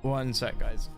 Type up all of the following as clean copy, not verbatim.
One sec, guys.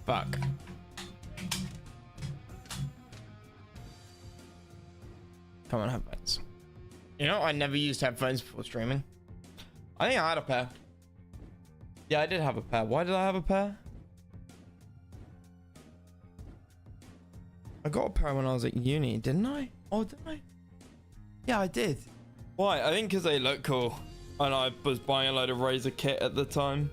Fuck. Come on, headphones. You know, I never used headphones before streaming. I think I had a pair. Yeah, I did have a pair. Why did I have a pair? I got a pair when I was at uni, didn't I? Oh, didn't I? Yeah, I did. Why? I think because they look cool. And I was buying a load of Razer kit at the time.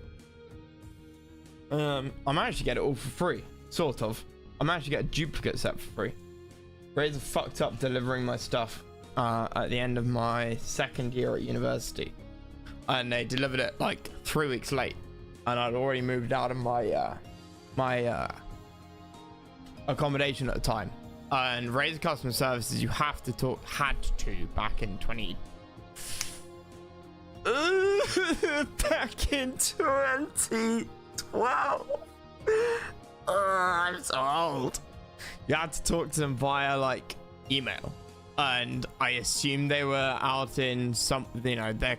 I managed to get it all for free, sort of. I managed to get a duplicate set for free. Razer fucked up delivering my stuff at the end of my second year at university, and they delivered it like 3 weeks late, and I'd already moved out of my accommodation at the time. And Razer customer services, you had to back in 2012. I'm so old. You had to talk to them via like email, and I assumed they were out in some, you know, their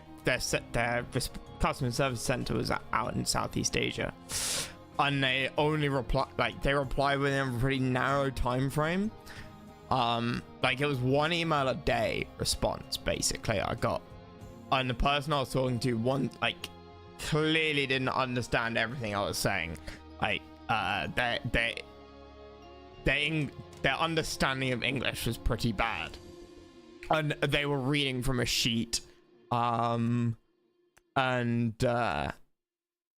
customer service center was out in Southeast Asia, and they only reply within a pretty narrow time frame. Like it was one email a day response basically I got, and the person I was talking to clearly didn't understand everything I was saying. Like their understanding of English was pretty bad, and they were reading from a sheet, and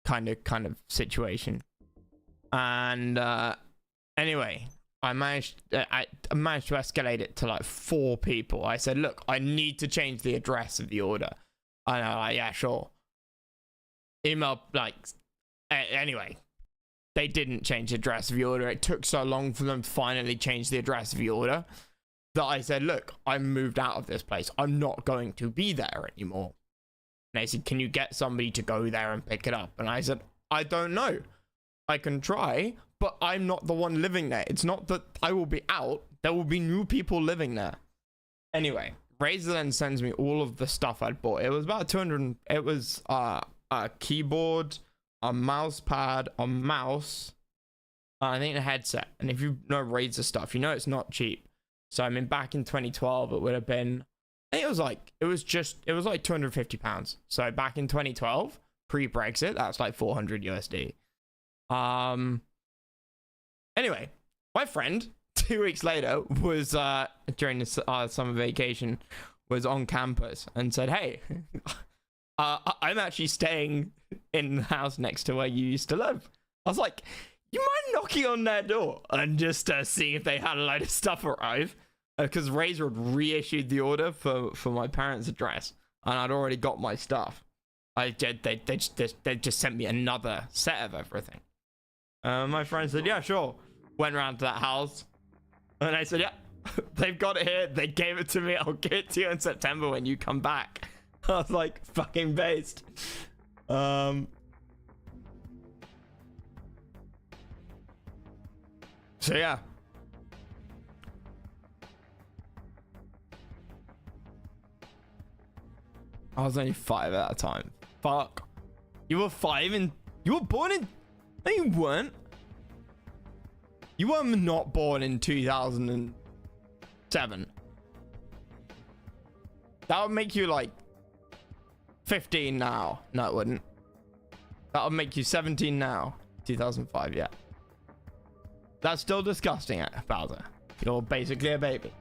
kind of situation. And anyway, I managed to escalate it to like 4 people. I said, look, I need to change the address of the order. And I'm like, yeah, sure. Email, like, anyway, they didn't change the address of the order. It took so long for them to finally change the address of the order that I said, look, I moved out of this place. I'm not going to be there anymore. And they said, can you get somebody to go there and pick it up? And I said, I don't know. I can try, but I'm not the one living there. It's not that I will be out. There will be new people living there. Anyway, Razer then sends me all of the stuff I'd bought. It was about 200. It was a keyboard, a mouse pad, a mouse, I think a headset. And if you know Razer stuff, you know it's not cheap. So I mean, back in 2012, it would have been, I think it was like £250. So back in 2012, pre-Brexit, that's like 400 USD. Anyway, my friend 2 weeks later was during the summer vacation, was on campus and said, hey, I'm actually staying in the house next to where you used to live. I was like, you mind knocking on their door and just seeing if they had a load of stuff arrive? Because Razer had reissued the order for my parents' address, and I'd already got my stuff. They just sent me another set of everything. My friend said, yeah, sure. Went around to that house, and I said, yeah, they've got it here. They gave it to me. I'll give it to you in September when you come back. I was like, fucking based. So yeah. I was only 5 at that time. Fuck. You were 5 and you were born in... No, you weren't. You were not born in 2007. That would make you like 15 now. No, it wouldn't. That would make you 17 now. 2005, yeah. That's still disgusting, Bowser. You're basically a baby.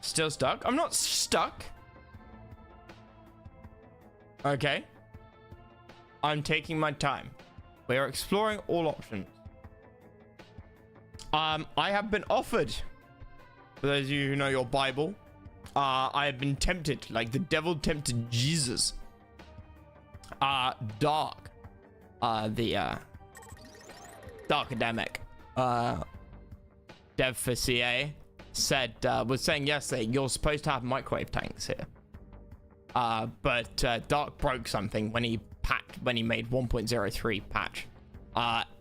Still stuck? I'm not stuck. Okay. I'm taking my time. We are exploring all options. I have been offered, for those of you who know your Bible, I have been tempted, like the devil tempted Jesus. Dark, the Darkademic, dev for CA, said, was saying yesterday, you're supposed to have microwave tanks here. But Dark broke something when he made 1.03 patch,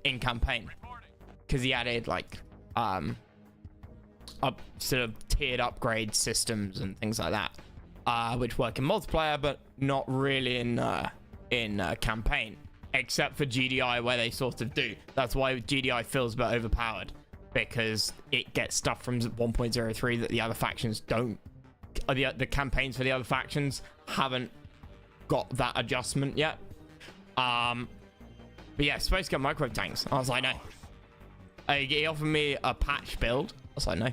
in campaign. Because he added like up sort of tiered upgrade systems and things like that, which work in multiplayer but not really in campaign, except for GDI where they sort of do. That's why GDI feels a bit overpowered, because it gets stuff from 1.03 that the other factions don't. The campaigns for the other factions haven't got that adjustment yet. But yeah, supposed to get microwave tanks. I was like, no. He offered me a patch build. I was like, no.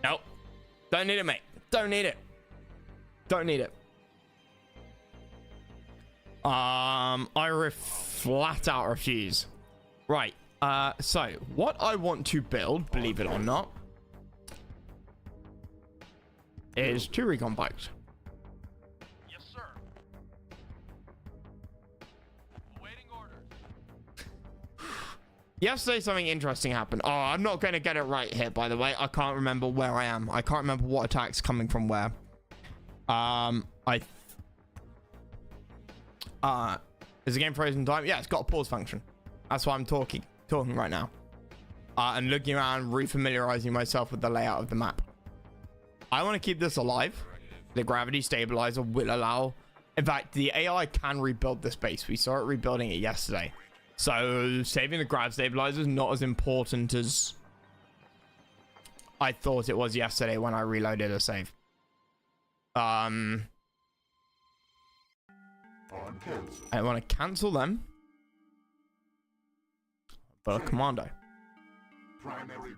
Nope. Don't need it, mate. Don't need it. Don't need it. I flat out refuse. Right. So what I want to build, believe it or not, is 2 recon bikes. Yes, sir. Awaiting orders. Yesterday, something interesting happened. Oh, I'm not going to get it right here, by the way. I can't remember where I am. I can't remember what attack's coming from where. Is the game frozen time? Yeah, it's got a pause function. That's why I'm talking right now. And looking around, refamiliarizing myself with the layout of the map. I want to keep this alive. The gravity stabilizer will allow... In fact, the AI can rebuild this base. We saw it rebuilding it yesterday. So saving the grav stabilizer is not as important as I thought it was yesterday when I reloaded a save. I want to cancel them. But a commando.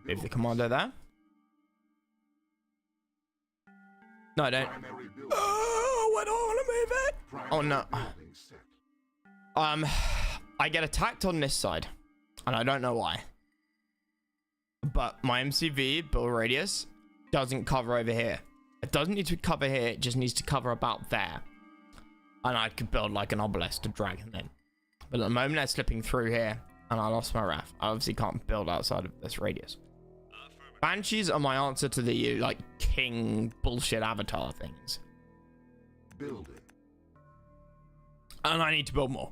Leave the commando there. No, I don't. Oh, I don't want to move it. Oh no. I get attacked on this side, and I don't know why. But my MCV build radius doesn't cover over here. It doesn't need to cover here. It just needs to cover about there. And I could build like an obelisk to drag him in. But at the moment, they're slipping through here, and I lost my RAF. I obviously can't build outside of this radius. Banshees are my answer to the like king bullshit avatar things. Building. And I need to build more.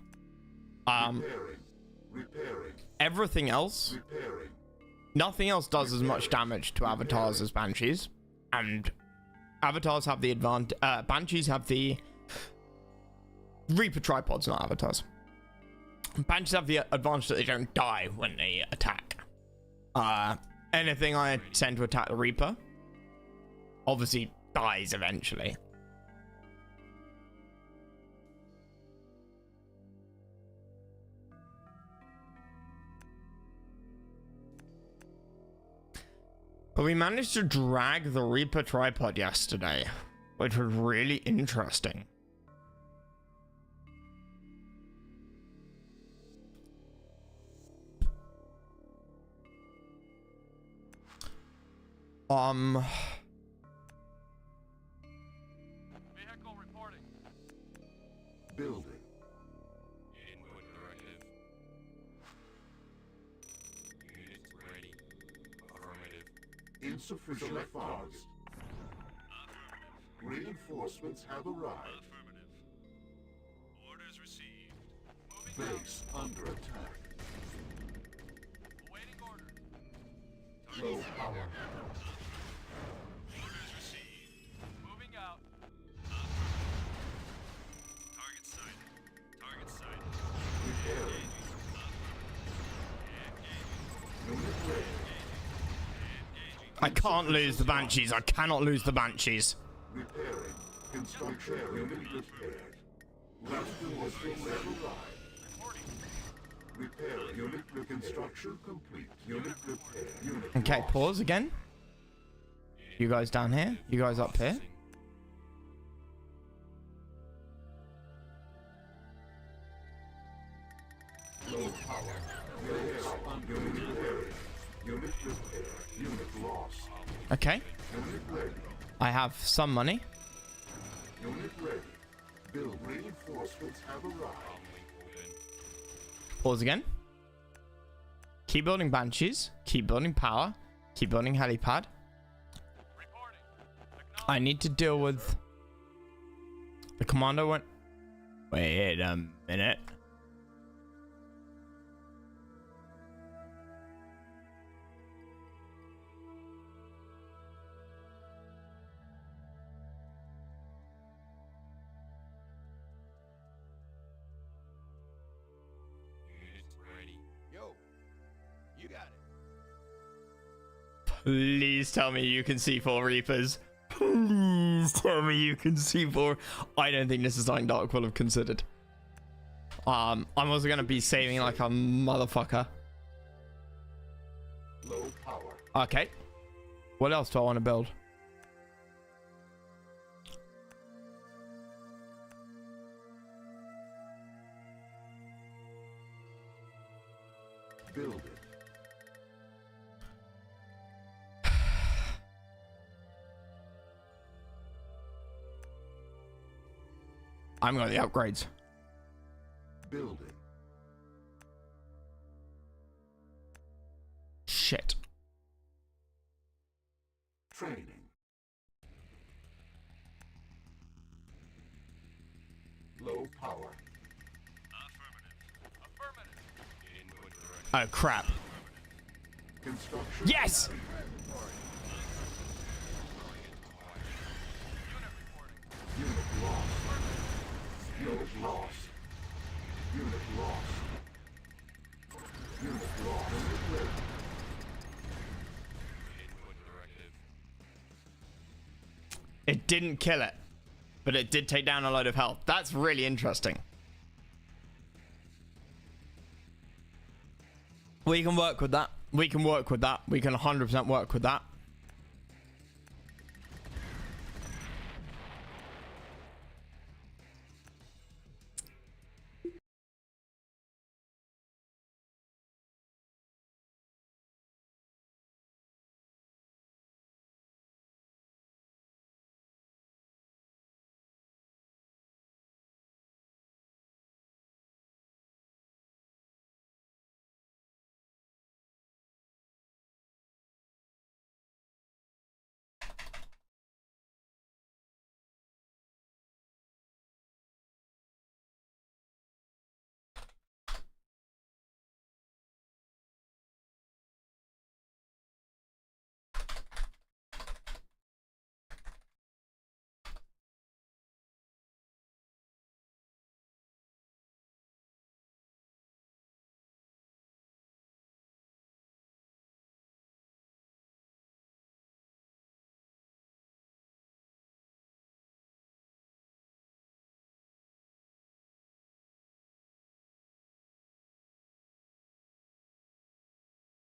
Repairing. Everything else, nothing else does as much damage to avatars as Banshees, and avatars have the advantage. Banshees have the Reaper tripods, not avatars. Banshees have the advantage that they don't die when they attack. Anything I send to attack the Reaper obviously dies eventually. But we managed to drag the Reaper tripod yesterday, which was really interesting. Vehicle reporting. Building. Input directive. Units ready. Affirmative. Insufficient funds. Reinforcements have arrived. Affirmative. Orders received. Moving out. Base under attack. Awaiting orders. Low power. Orders received. Moving out. Target sighted. Target sighted. Repairing. Unit ready. I can't lose the Banshees. I cannot lose the Banshees. Repairing. Construction unit repaired. Reinforcements have arrived. Reporting. Repairing. Unit reconstruction complete. Unit repair. Unit Okay, lost. pause again. You guys down here? You guys up here? Low power. Unit repaired. Unit repaired. Unit lost. Okay. Unit ready. I have some money. Unit ready. Build reinforcements have arrived. Pause again. Keep building banshees. Keep building power. Keep building helipad. Reporting. I need to deal with the commando went. Wait a minute. Units ready. Yo, you got it. Please tell me you can see 4 Reapers. Please tell me you can see 4. I don't think this is something Dark will have considered. I'm also gonna be saving like a motherfucker. Low power. Okay. What else do I want to build? Build it. I'm going to the upgrades. Build it. Shit. Training. Low power. Affirmative. Input direct. Oh crap. Construction. Yes! Unit lost. Unit lost. Unit lost. Unit lost. Unit ready. Input directive. It didn't kill it, but it did take down a load of health. That's really interesting. We can work with that. We can work with that. We can 100% work with that.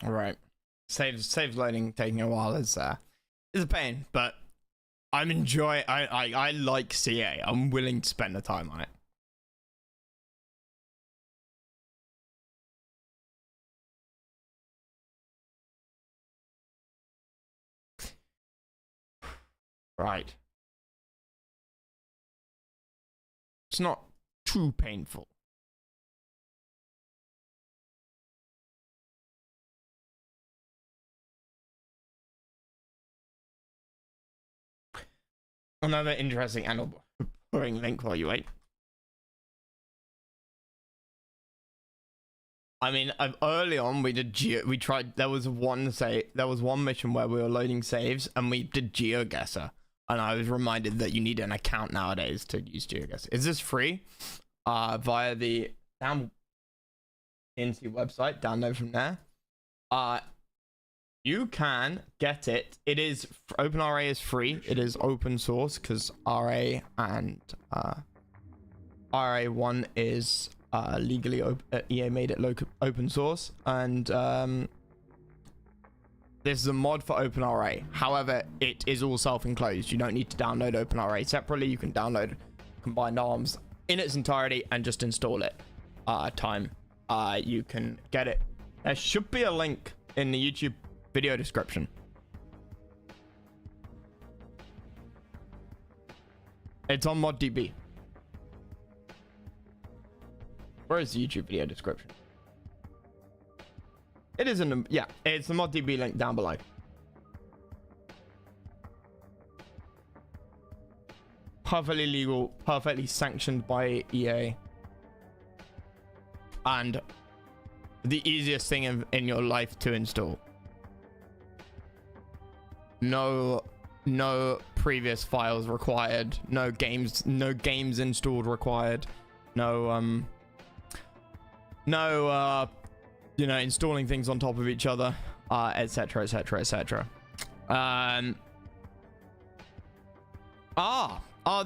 All right. Saves loading taking a while is a pain, but I'm enjoying. I like CA. I'm willing to spend the time on it. Right. It's not too painful. Another interesting and boring link while you wait. I mean, early on we did we tried. There was one mission where we were loading saves and we did GeoGuessr, and I was reminded that you need an account nowadays to use GeoGuessr. Is this free? Via the NC website, download from there. You can get it. It is OpenRA is free. It is open source because RA and RA1 is legally EA made it open source, and This is a mod for OpenRA. However, it is all self-enclosed. You don't need to download OpenRA separately. You can download Combined Arms in its entirety and just install it. You can get it. There should be a link in the YouTube video description. It's on ModDB. Where is the YouTube video description? It is in the, yeah, it's the ModDB link down below. Perfectly legal, perfectly sanctioned by EA. And the easiest thing in your life to install. No previous files required. No games installed required. No you know, installing things on top of each other, etc, etc, etc.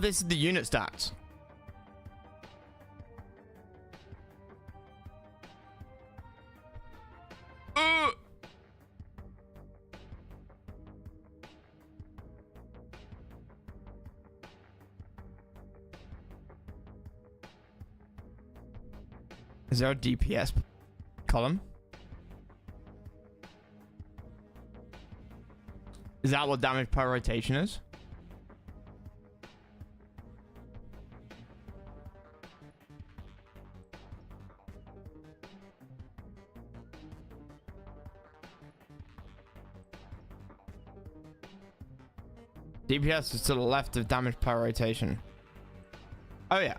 This is the unit stats. Is there a DPS column? Is that what damage per rotation is? DPS is to the left of damage per rotation. Oh yeah.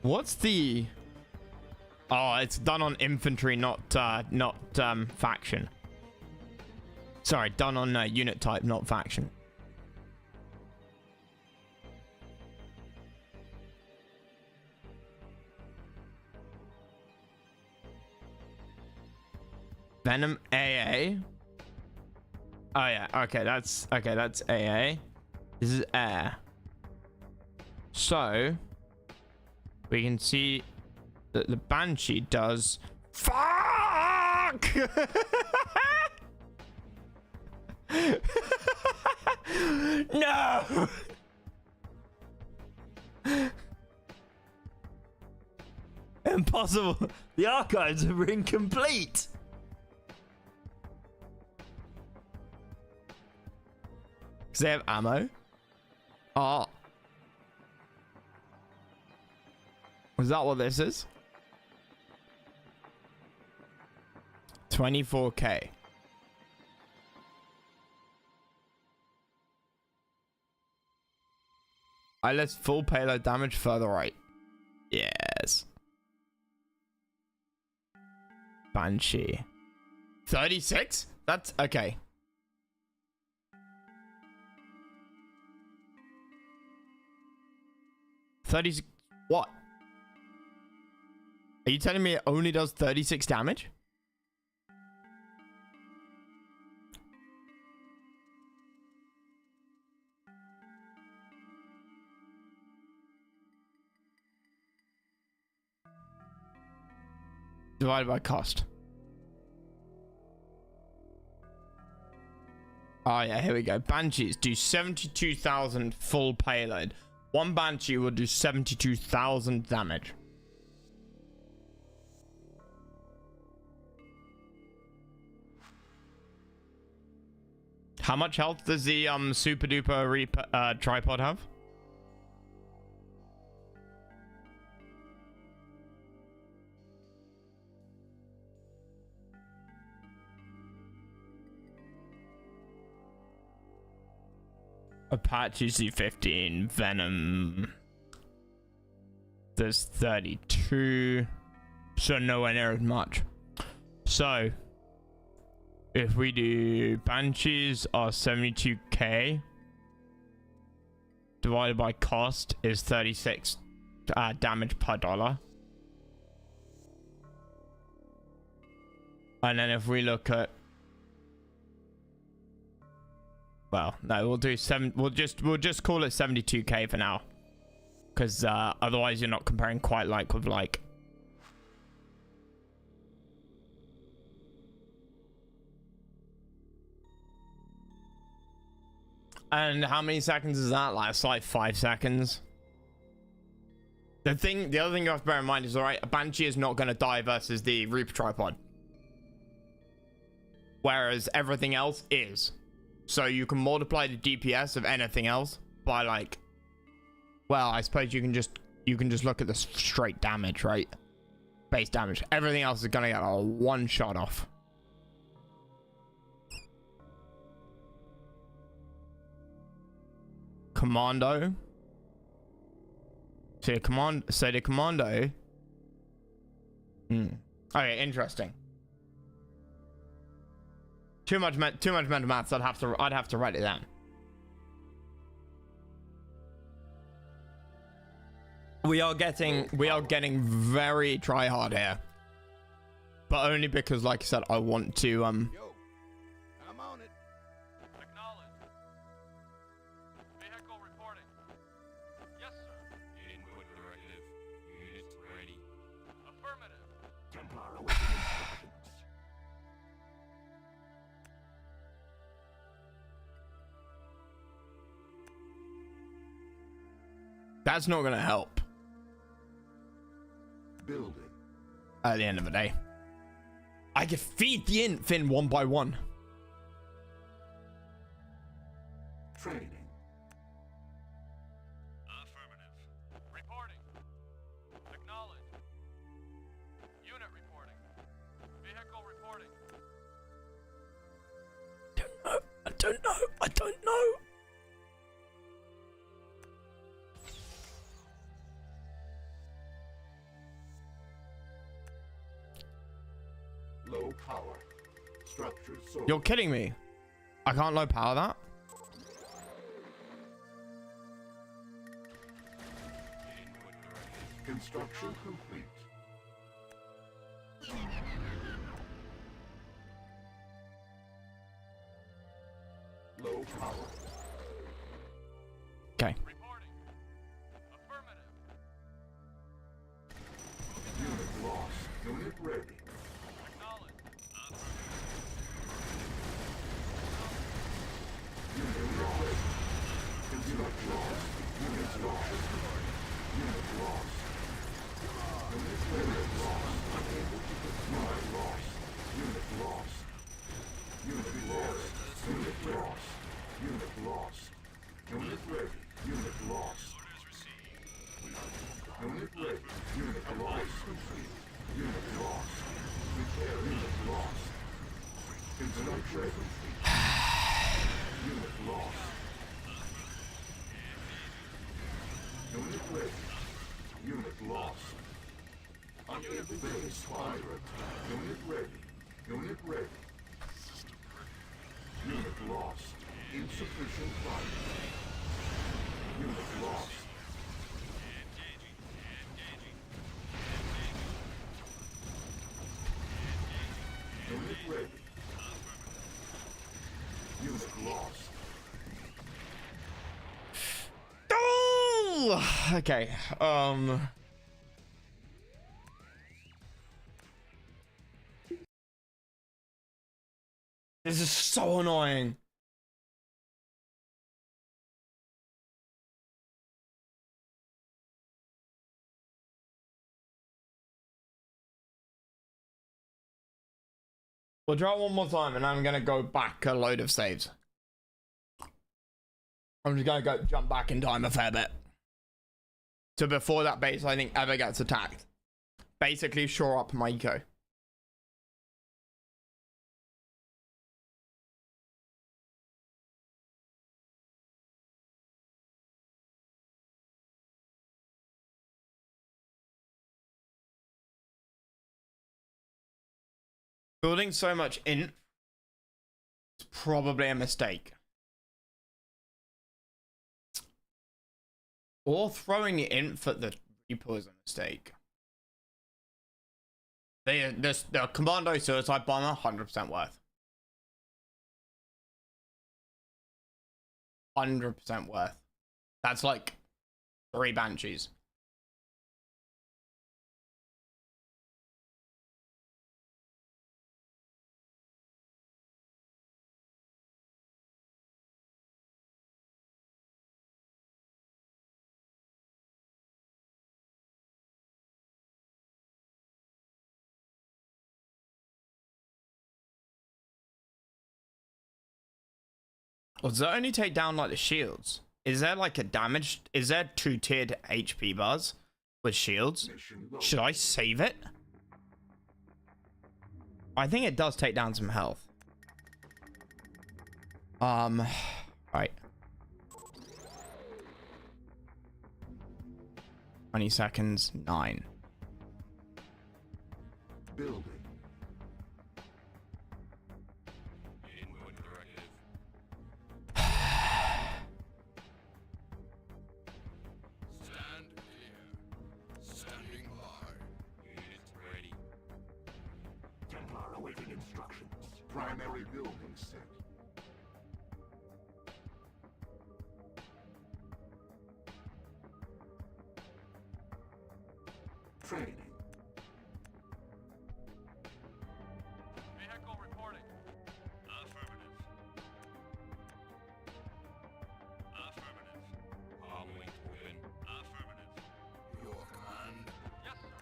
What's the... Oh, it's done on infantry, not faction. Sorry, done on unit type, not faction. Venom AA. Oh yeah, okay, that's AA. This is air. So we can see that the Banshee does fuck. No. Impossible. The archives are incomplete. Because they have ammo. Oh. Is that what this is? 24k. I list full payload damage further right. Yes. Banshee. 36? That's okay. 36. What? Are you telling me it only does 36 damage? Divided by cost. Oh yeah, here we go. Banshees do 72,000 full payload. One Banshee will do 72,000 damage. How much health does the super duper tripod have? Apache C15, Venom. There's 32. So nowhere near as much. So if we do Banshees are 72k divided by cost is 36 damage per dollar. And then if we look at, well, no, we'll do we'll just call it 72k for now, because otherwise you're not comparing quite like with like. And how many seconds is that? Like, it's like 5 seconds. The other thing you have to bear in mind is, alright, a Banshee is not going to die versus the Reaper tripod. Whereas everything else is. So you can multiply the DPS of anything else by like, well, I suppose you can just look at the straight damage, right? Base damage. Everything else is going to get a one shot off. Commando. So the commando. Okay, interesting. Too much mental maths. I'd have to write it down. We are getting very try hard here, but only because, like I said, I want to Yo, I'm on it. Acknowledged. Vehicle reporting. Yes, sir. Input directive. Units ready. Affirmative. Templar awaiting instructions. That's not gonna help Building. at the end of the day. I could feed the infin one by one. Training. Affirmative. Reporting. Acknowledged. Unit reporting. Vehicle reporting. I don't know. Low power. Structures sold. You're kidding me. I can't low power that. Input directive. Construction complete. Low power. Okay. Reporting. Affirmative. Unit lost. Unit ready. Acknowledged. Unit lost. Unit lost. Unit lost. Unit lost. Unit lost. Unable to unit lost. Unit lost. Unit lost. Unit lost. Unit lost. Unit ready. Unit lost. Unit ready. Unit lost. Complete. Unit lost. Repair. Unit lost. Construction complete. Unit lost. Unit ready. Unit lost. Unable base fire attack. Unit ready. Unit ready. Unit lost. Insufficient fire. Unit lost. Unit ready. Unit lost. Oh! Okay. This is so annoying. We'll try it one more time and I'm gonna go back a load of saves. I'm just gonna go jump back in time a fair bit. So before that base, I think, ever gets attacked. Basically shore up my eco. Building so much int is probably a mistake. Or throwing the inf at the Reaper is a mistake. The Commando Suicide Bomber, 100% worth. 100% worth. That's like 3 Banshees. Or does it only take down like the shields? Is there like a damage? Is there 2-tiered HP bars with shields? Should I save it? I think it does take down some health. Right. 20 seconds, 9. Building. Input directive. Stand clear. Standing by. Unit ready. Templar awaiting instructions. Primary building set. Training. Vehicle reporting. Affirmative. Affirmative. Arm link open. Affirmative. Your command. Yes, sir.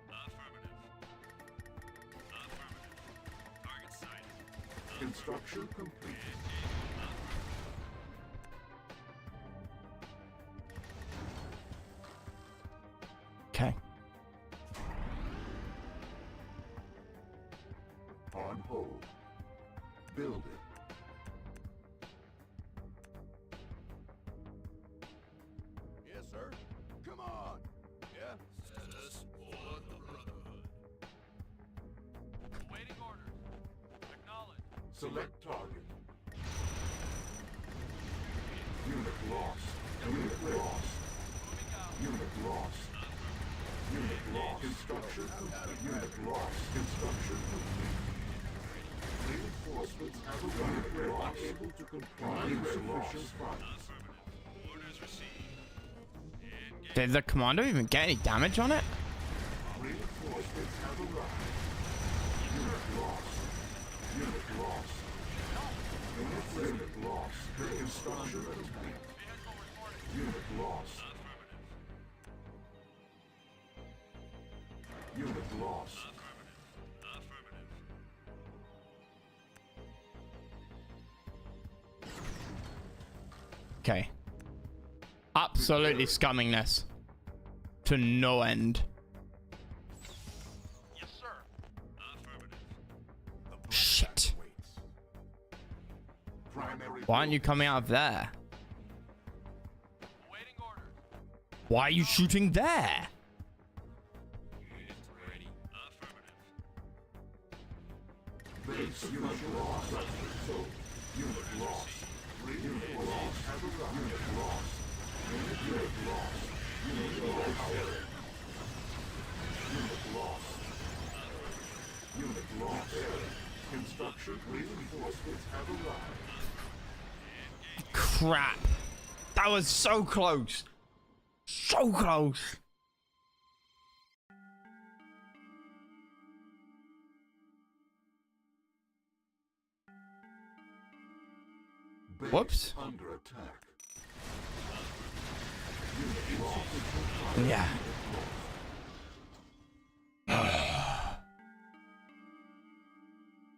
Affirmative. Affirmative. Target sighted. Construction complete. Okay. On hold. Building. Yes, sir. Come on. Yeah. Status for the Brotherhood. Awaiting orders. Acknowledge. Select target. Unit lost. Unit lost. Moving out. Unit lost. Unit lost. Construction complete. Unit lost. Construction complete. Reinforcements have arrived. Unit unable to comply with sufficient funds. Orders received. Did the commander even get any damage on it? Reinforcements have arrived. Unit lost. Unit lost. Unit lost. Construction complete. Vehicle reporting. Unit lost. Unit lost. Affirmative. Okay. Absolutely scumming this. To no end. Yes, sir. Affirmative. Shit. Primary. Why aren't you coming out of there? Awaiting orders. Why are you shooting there? Unit ready. Affirmative. Base unit lost. Unit lost. Unit lost. Have arrived. Unit lost. Unit lost. Unit lost. Unit lost. Unit lost. Construction reinforcements have arrived. Crap. That was so close. So close. Base Whoops. under attack. Unit lost. Yeah.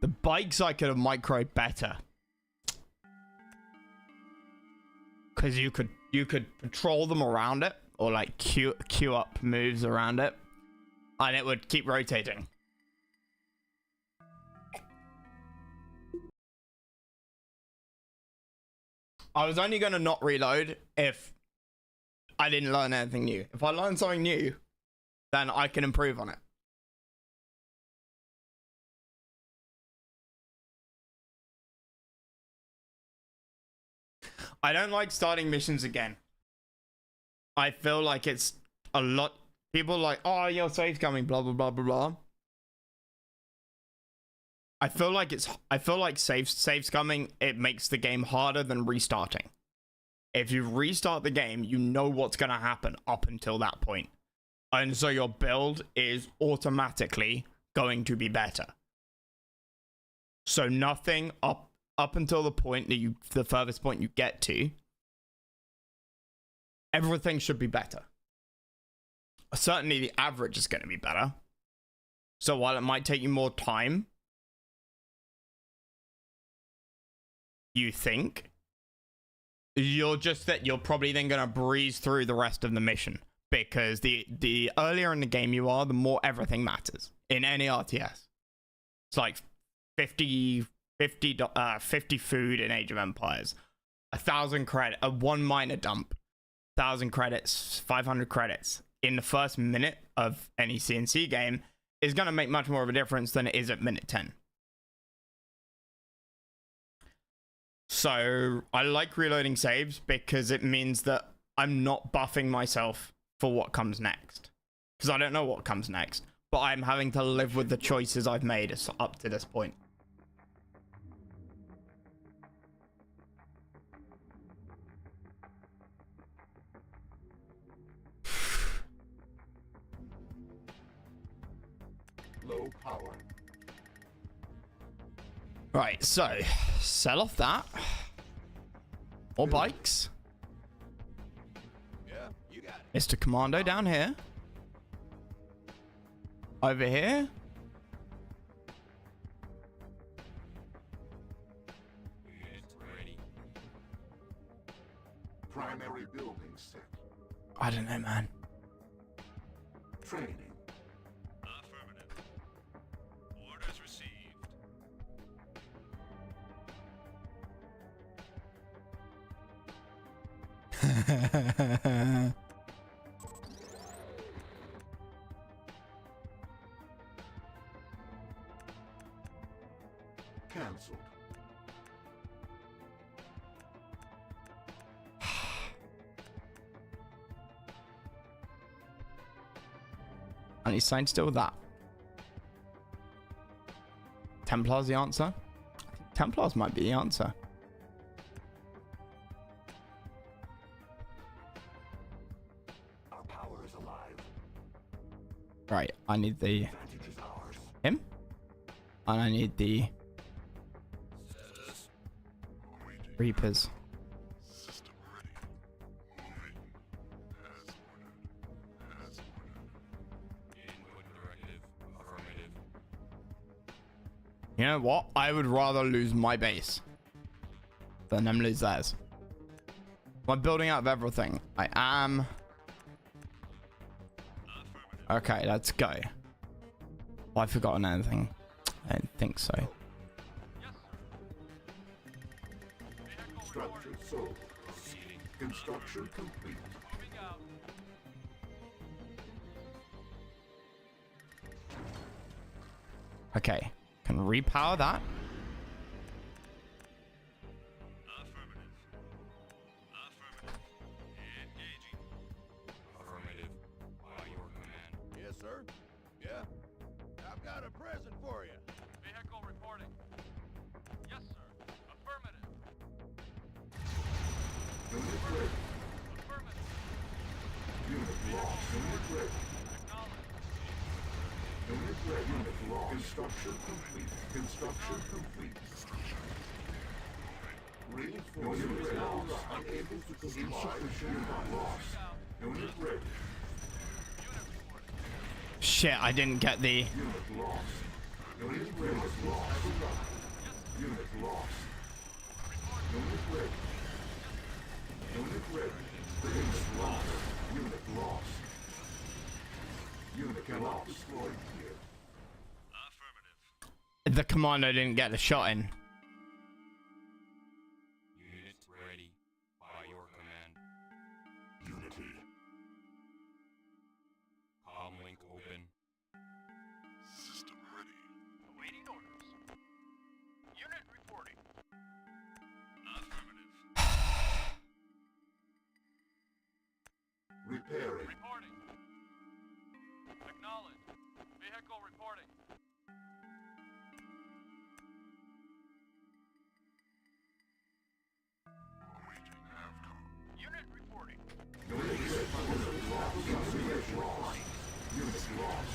The bikes I could have microed better. Cause you could patrol them around it or like queue up moves around it and it would keep rotating. I was only gonna not reload if I didn't learn anything new. If I learn something new, then I can improve on it. I don't like starting missions again. I feel like it's a lot. People are like, oh, your save's coming, blah, blah, blah, blah, blah. I feel like saves coming, it makes the game harder than restarting. If you restart the game, you know what's going to happen up until that point. And so your build is automatically going to be better. So nothing up until the point that the furthest point you get to, everything should be better. Certainly the average is going to be better. So while it might take you more time, you think, you're probably then going to breeze through the rest of the mission, because the earlier in the game you are, the more everything matters in any RTS. It's like 50 food in Age of Empires, 1,000 credit, one miner dump, 1,000 credits, 500 credits in the first minute of any CNC game is going to make much more of a difference than it is at minute 10. So I like reloading saves because it means that I'm not buffing myself for what comes next, because I don't know what comes next, but I'm having to live with the choices I've made up to this point. Low power. Right, so sell off that. More bikes. Yeah, you got it. Mr. Commando down here. Over here. It's ready. Primary building set. I don't know, man. Training. Affirmative. Orders received. Cancelled. And he's signed still with that. Templar's the answer. I think Templars might be the answer. Our power is alive. Right, I need the Advantage is ours. him, and I need the Status. Reapers. System ready. Moving. As ordered. As ordered. Input directive. Affirmative. You know what? I would rather lose my base than them lose theirs. I'm building out of everything. I am. Okay, let's go. Have I forgotten anything? I don't think so. Structure sold. Construction complete. Moving out. Okay, can repower that. Affirmative. Affirmative. Engaging. Affirmative. By your command. Yes, sir. Yeah. I've got a present for you. Vehicle reporting. Yes, sir. Affirmative. Unit ready. Affirmative. Unit lost. Unit ready. Acknowledged. Unit ready. Unit lost. Construction complete. Construction complete. Reinforcements lost. Unable to comply. Insufficient lost. Unit ready. Unit reporting. Shit, I didn't get the. Unit lost. Unit ready. Lost. Unit lost. Unit ready. Unit ready. Unit lost. Unit lost. Unit cannot deploy here. Affirmative. The commando didn't get the shot in. Unit ready. By your command. Unity. Comlink open. System ready. Awaiting orders. Unit reporting. Affirmative. Repairing. Reporting. Acknowledged. Vehicle reporting. Unit reporting. Unit lost. Unit lost. Unit lost.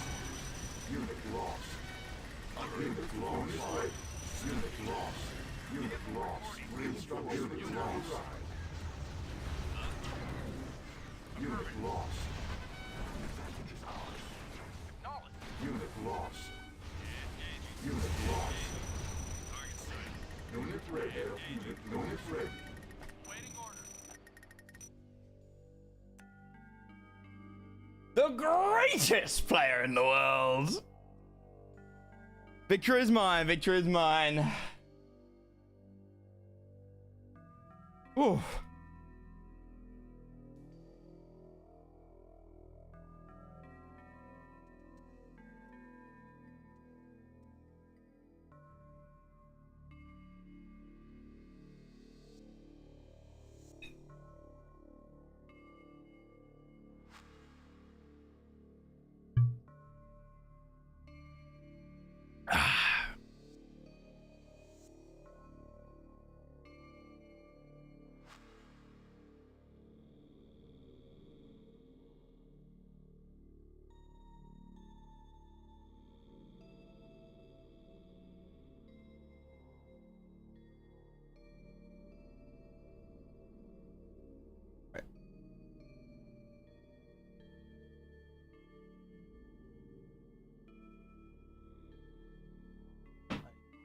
Unit lost. Unit lost. Unit lost. Unit lost. Reinstruction. Unit lost. Unit lost. Advantage is ours. Acknowledged. Unit lost. Engaging. Unit lost. Target sight. Unit ready. Unit ready. Waiting order. The greatest player in the world. Victory is mine. Victory is mine. Ooh.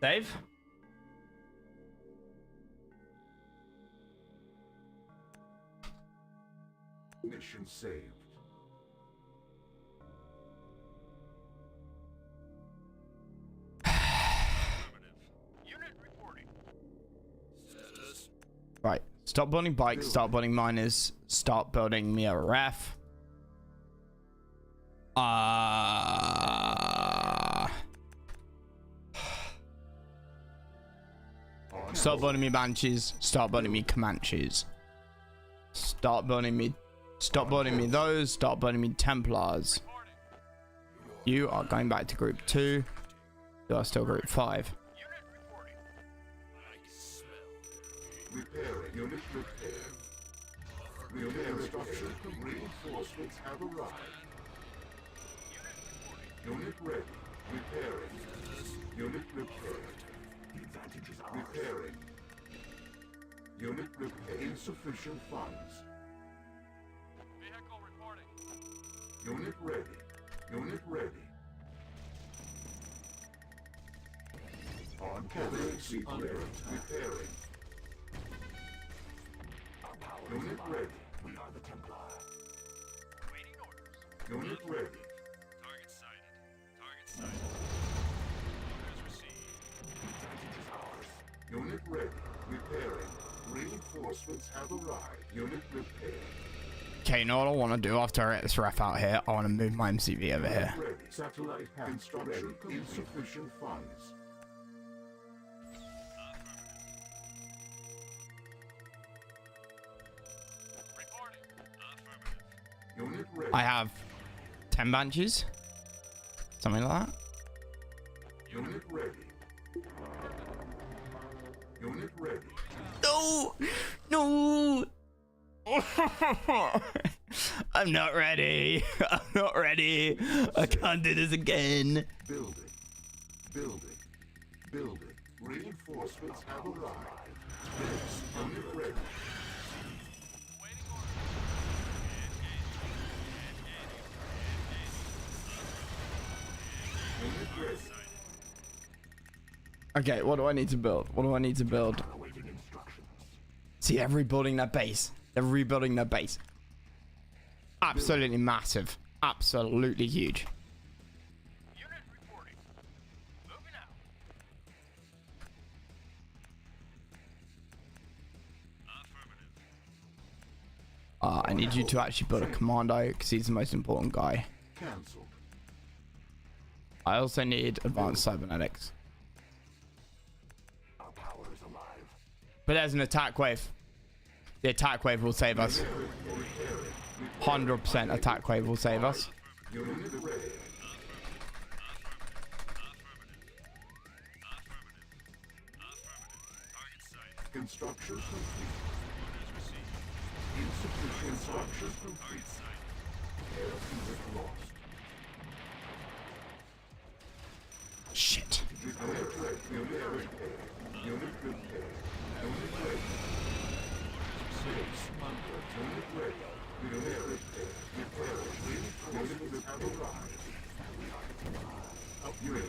Dave? Mission saved. Unit reporting. Status. Right. Stop building bikes. Start building miners. Start building me a ref. Start building me Banshees. Start building me Comanches. Start building me. Stop building me those. Start building me Templars. You are going back to group 2. You are still group 5. Unit reporting. I smell. Repairing. Unit repaired. Repairing structure. Reinforcements have arrived. Unit ready. Repairing. Unit repaired. The advantage is ours. Repairing. Unit repair. Insufficient funds. Vehicle reporting. Unit ready. Unit ready. On currency clearance. Repairing. Unit ready. We are the Templar. Waiting orders. Unit ready. Target sighted. Target sighted. Orders received. Advantage is ours. Unit ready. Repairing. Reinforcements have arrived. Unit repaired. Okay, you know what I want to do after I get this ref out here? I want to move my MCV over here. Ready. Satellite construction. Insufficient funds. Reporting. Affirmative. Unit ready. I have 10 Banshees. Something like that. Unit ready. Unit ready. No! No! I'm not ready. I'm not ready. I can't do this again. Building. Building. Building. Reinforcements have arrived. Yes. Unit ready. Waiting orders. Unit ready. Okay, what do I need to build? What do I need to build? Awaiting instructions. See, they're rebuilding their base. They're rebuilding their base. Absolutely massive. Absolutely huge. Unit reporting. Moving out. Affirmative. I need you to actually build a commando because he's the most important guy. Cancelled. I also need advanced cybernetics. Our power is alive. But there's an attack wave. The attack wave will save us. 100% attack wave will save us. Unit ready. Target sighted. Construction complete. Orders received. Insufficient construction complete. Target sighted. Airfield lost. Shit. Unit ready. Unit repaired. Unit repaired. Unit ready. Base under. Unit ready. Unit repaired. Repairing. Reinforcements have arrived. Unit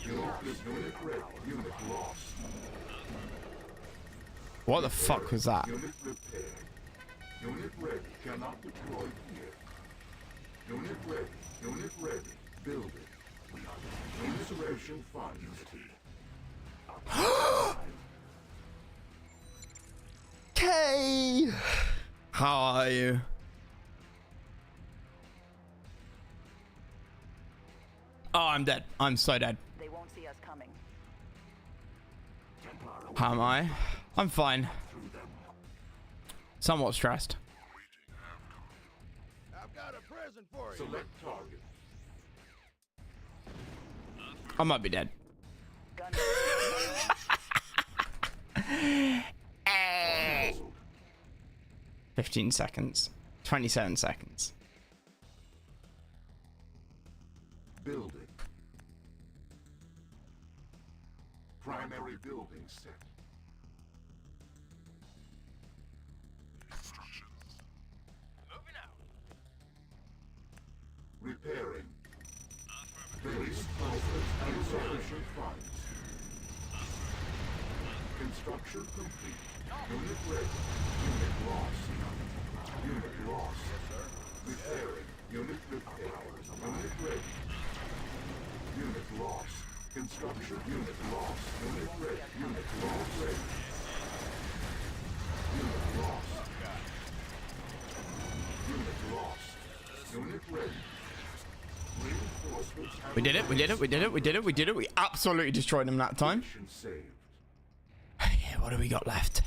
ready. Unit lost. What the fuck was that? Unit repaired. Unit ready. Cannot deploy here. Unit ready. Unit ready. Building. Insurrection funds. Okay. How are you? Oh, I'm dead. I'm so dead. They won't see us coming. How am I? I'm fine. Somewhat stressed. I've got a present for you. Select target. I might be dead. Gun. 15 seconds. 27 seconds. Building. Primary building set. Moving out. Repairing. Base closets and insufficient funds. Construction complete. Unit ready. Unit lost. Unit lost. Repairing. Unit repaired. Unit ready. Unit lost. Construction. Unit lost. Unit ready. Unit lost. Ready. Unit lost. Unit lost. Unit ready. Reinforcements have We did it. We did it. We did it. We did it. We did it. We absolutely destroyed them that time. mission saved. Yeah, what do we got left?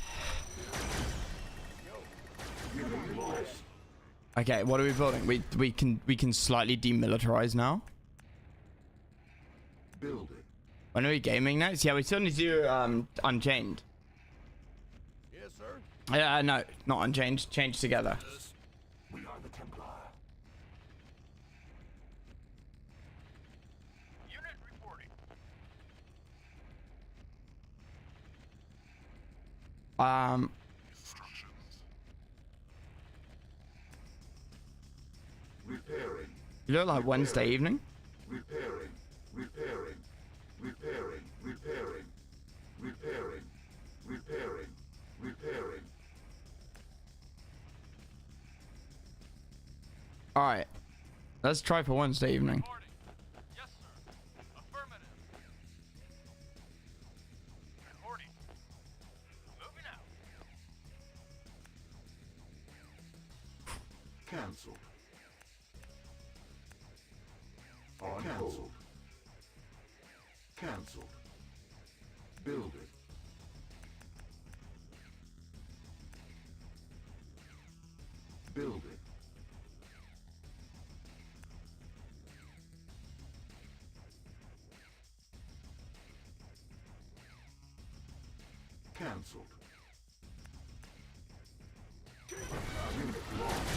Unit lost. Okay, what are we building? We can slightly demilitarize now. Building. When are we gaming next? Yeah, we still need to do Unchained. Yes, sir. No, not Unchained. Change together. We are the Templar. Unit reporting. Repairing. You look like Wednesday evening. Repairing. Repairing. Repairing. Repairing. Repairing. Repairing. Repairing. All right, let's try for Wednesday evening. Reporting. Yes, sir. Affirmative. Reporting. Moving out. Cancelled. On hold. Cancelled. Building. Building. Cancelled. Unit lost.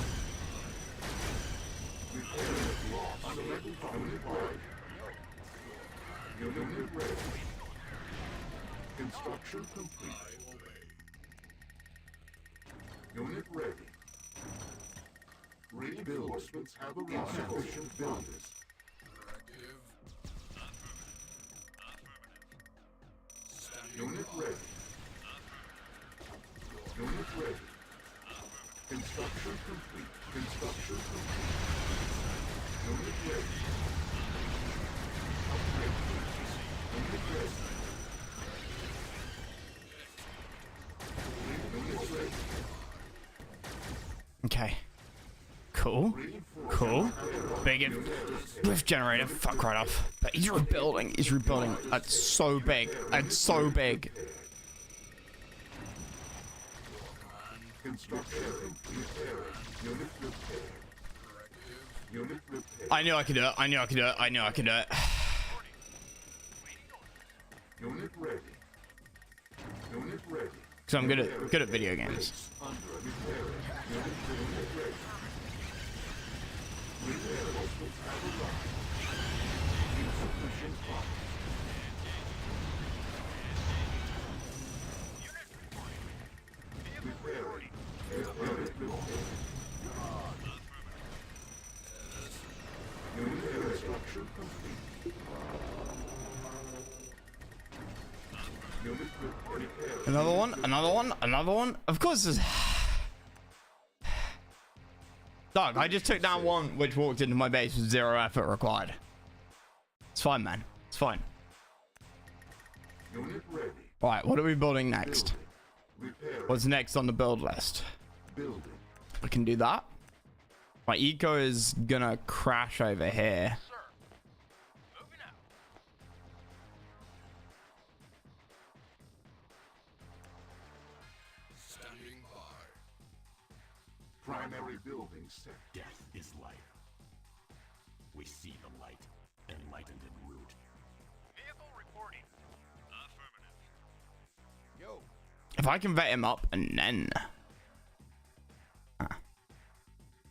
Repair unit lost. Select unit ready. Unit ready. Construction complete. Unit ready. Reinforcements have arrived. Insufficient builders. Unit ready. Unit ready. Construction complete. Construction complete. Unit ready. Upgrade. Unit ready. Unit ready. Okay. Cool. Cool. Big rift generator. Fuck right off. But he's rebuilding. He's rebuilding. It's so big. It's so big. Construction repairing. Unit repair. Unit repair. I knew I could do it. I knew I could do it. I knew I could do it. Unit ready. Unit ready. Because I'm good at video games. Under repairing. Unit ready. Reinforcements have arrived. Insufficient funds. Repairing. Unit repaired. Unit construction complete. Unit repairing. Another one, another one, another one. Of course there's... Doug, I just took down one which walked into my base with 0 effort required. It's fine, man. It's fine. Unit ready. Right, what are we building next? Repairing. What's next on the build list? Building. I can do that. My eco is gonna crash over here. Sir. Moving out. Standing by. Primary building set. Death is light. We see the light, enlightened en route. Vehicle reporting. Affirmative. Yo, If I can vet him up and then... Ah.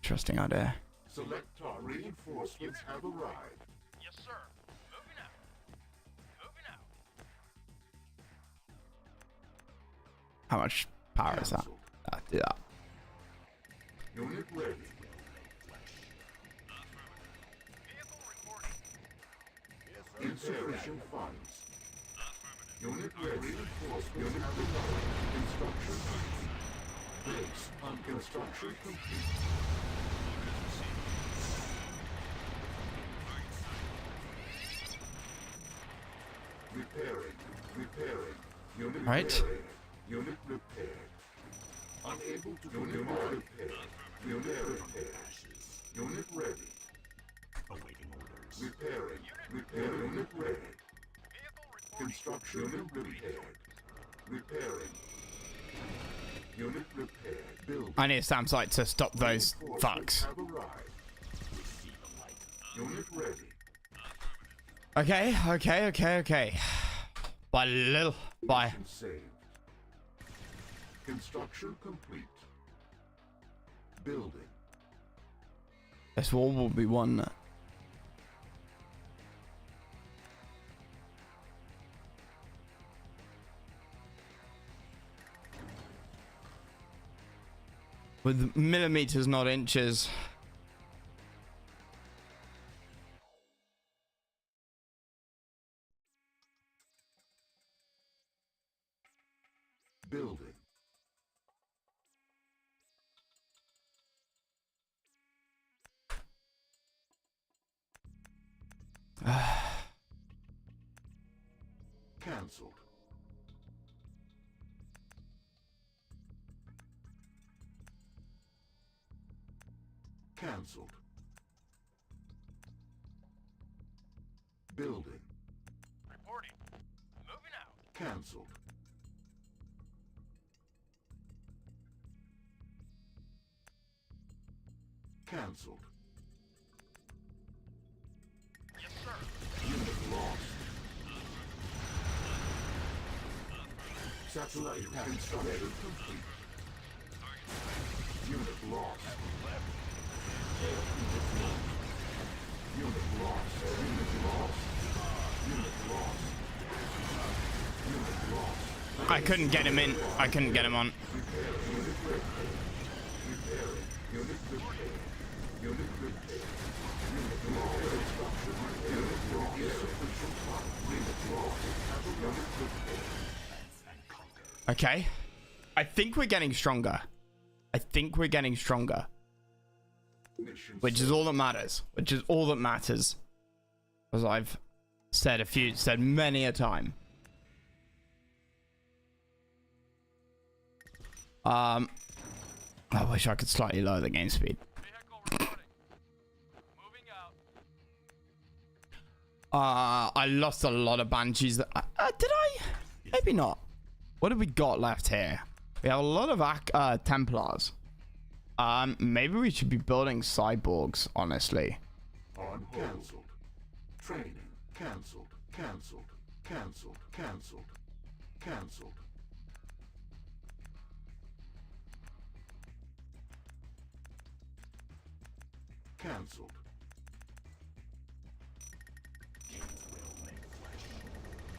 Interesting idea. Selector reinforcements have arrived. Yes, sir. Moving out. Moving out. How much power is that? Cancelled. Do that. Unit ready. Vehicle reporting. yes, sir. Insufficient funds. Unit ready. Reinforcements have arrived. Construction complete. Base on construction complete. Repairing. Repairing. Unit Right. repairing. Unit repaired. Unable to unit repaired. Unit repaired. Unit ready. Awaiting orders. Repairing. Repairing. Unit ready. Vehicle reporting. Construction unit repaired. Repairing. Unit repaired. Building. I need a SAM site to stop those Reinforcements fucks. have arrived. Unit ready. Okay. By little, by... Mission saved. Construction complete. Building. This wall will be won. With millimeters, not inches. Building. Cancelled. Cancelled. Building. Reporting. Moving out. Cancelled. Cancelled. Yes, sir. Unit lost. Satellite construction complete. Unit lost. Unit lost. Unit lost. Unit lost. Unit lost. I couldn't get him in. I couldn't get him on. Unit repaired. Unit repaired. Unit lost. Unit lost. Insufficient funds. Unit lost. Unit repaired. Okay. I think we're getting stronger. Mission Which is all that matters. As I've said many a time. I wish I could slightly lower the game speed. Vehicle reporting. Moving out. I lost a lot of banshees. Did I? Maybe not. What have we got left here? We have a lot of Templars. Maybe we should be building cyborgs, honestly. on cancelled. Training cancelled. Cancelled. Cancelled. Cancelled. Cancelled. Cancelled.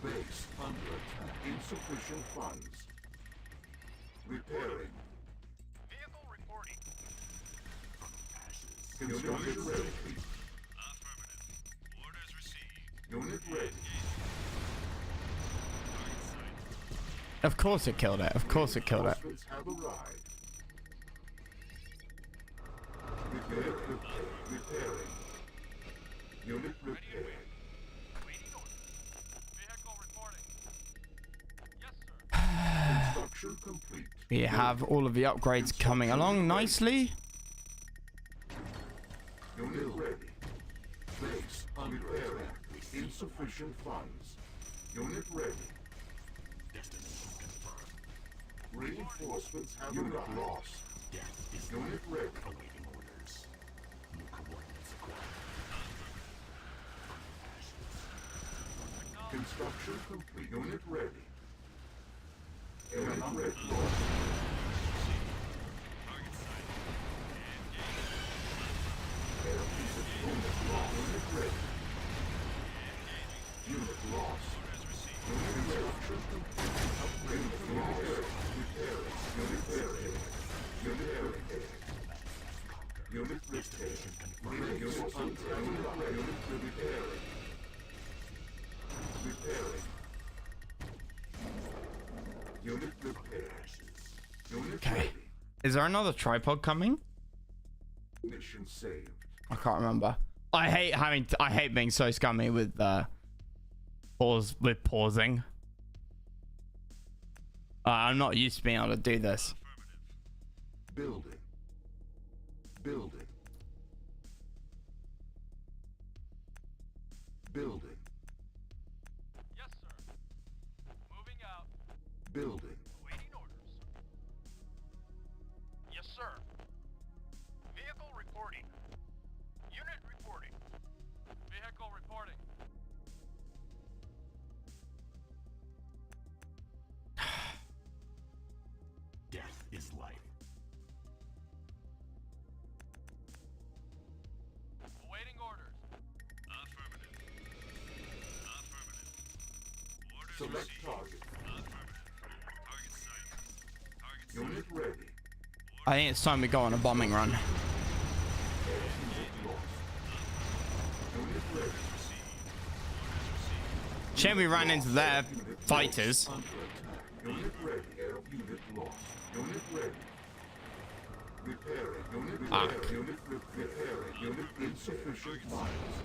Base under attack. Insufficient funds. Repairing. Vehicle reporting. Construction ready. Affirmative. Orders received. Unit ready. Of course it killed it. Of course it killed it. Reinforcements have arrived. Repairing. Unit repaired. Waiting orders. Vehicle reporting. Yes, sir. Construction complete. We have all of the upgrades coming along nicely. Unit ready. Base repairing. Insufficient funds. Unit ready. Destination confirmed. Reinforcements have arrived. Lost. Death is Unit ready. awaiting orders. New coordinates acquired. Construction complete. Unit ready. Unit ready. Lost. Unit lost. Unit ready. Unit lost. Unit construction complete. Upgrade lost. Repairing. Unit repairing. Unit repairing. Unit repairing. Reinforcements have arrived. Unit repairing. Repairing. Unit repaired. Unit Okay. ready. Is there another tripod coming? Mission saved. I can't remember. I hate being so scummy with pausing. I'm not used to being able to do this. Building. Building. Building. Yes, sir. Moving out. Building. Awaiting orders. Yes, sir. Vehicle reporting. Unit reporting. Vehicle reporting. Death is life. Awaiting orders. Affirmative. Affirmative. Orders Select received. target. Affirmative. Target site. Target site. Unit ready. I think it's time we go on a bombing run. Unit lost. Unit ready. Shame we ran into their fighters. Under attack. Unit ready. Unit lost. Unit ready. Repairing. Unit repairing. Unit repairing. Unit insufficient funds.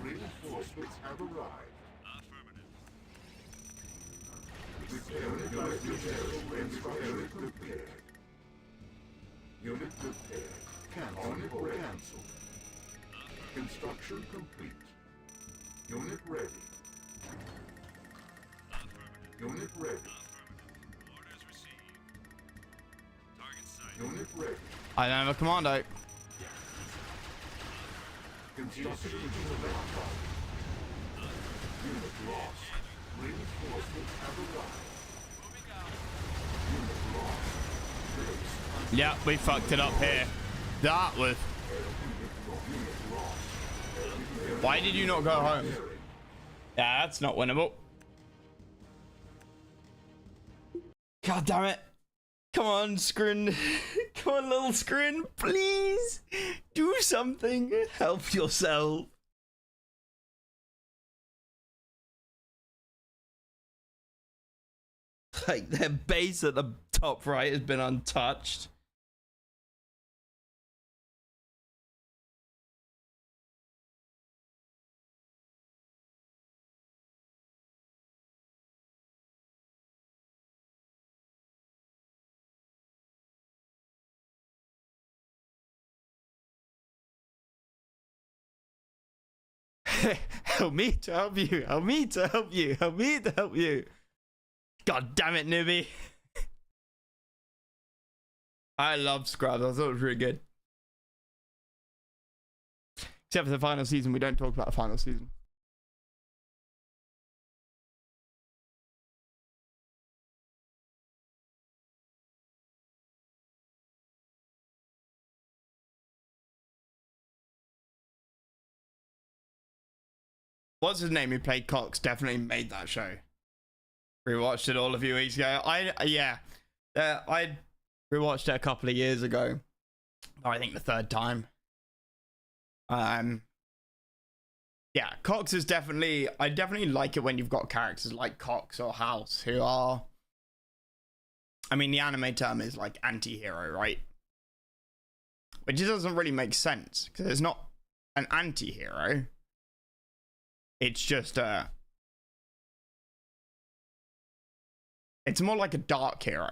Reinforcements have arrived. Repairing. Unit repairing. Instruction prepared. Unit repaired. Cancel. Cancelled. Construction complete. Unit ready. Unit ready. Orders received. Target site. Unit ready. I don't have a commando. Construction complete. Unit lost. Reinforcements have arrived. Moving out. Unit lost. Base. Yeah, we fucked it up here. That was. Why did you not go home? Yeah, that's not winnable. God damn it. Come on, Scrin. Come on, little Scrin. Please do something. Help yourself. Like, their base at the top right has been untouched. Help me to help you. Help me to help you. Help me to help you. God damn it, newbie. I love Scrubs. I thought it was really good. Except for the final season. We don't talk about the final season. What's his name? Who played Cox? Definitely made that show. Rewatched it all a few weeks ago. I rewatched it a couple of years ago. I think the third time. Yeah, Cox is definitely, I definitely like it when you've got characters like Cox or House who are, I mean, the anime term is like anti-hero, right? Which doesn't really make sense because it's not an anti-hero. It's just it's more like a dark hero.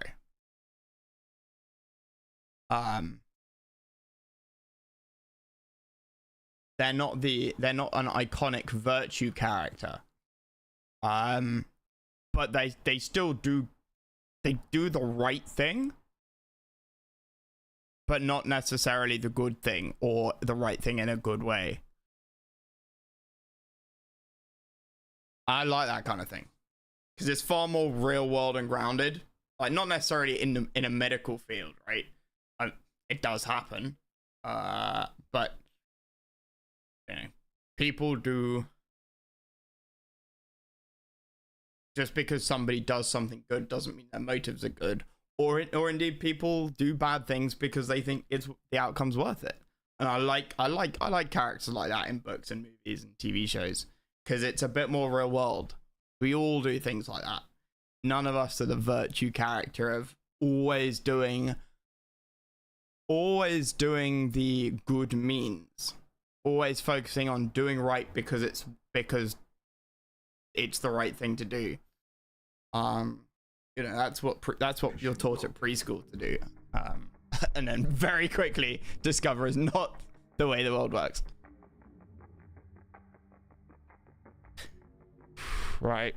They're not an iconic virtue character. But they still do, they do the right thing, but not necessarily the good thing or the right thing in a good way. I like that kind of thing because it's far more real world and grounded. Like not necessarily in a medical field, right? It does happen, but you know, people do. Just because somebody does something good doesn't mean their motives are good, or indeed people do bad things because they think the outcome's worth it. And I like characters like that in books and movies and TV shows because it's a bit more real world. We all do things like that. None of us are the virtue character of always doing the good means, always focusing on doing right because it's the right thing to do. You know, that's what you're taught at preschool to do, and then very quickly discover is not the way the world works. Right.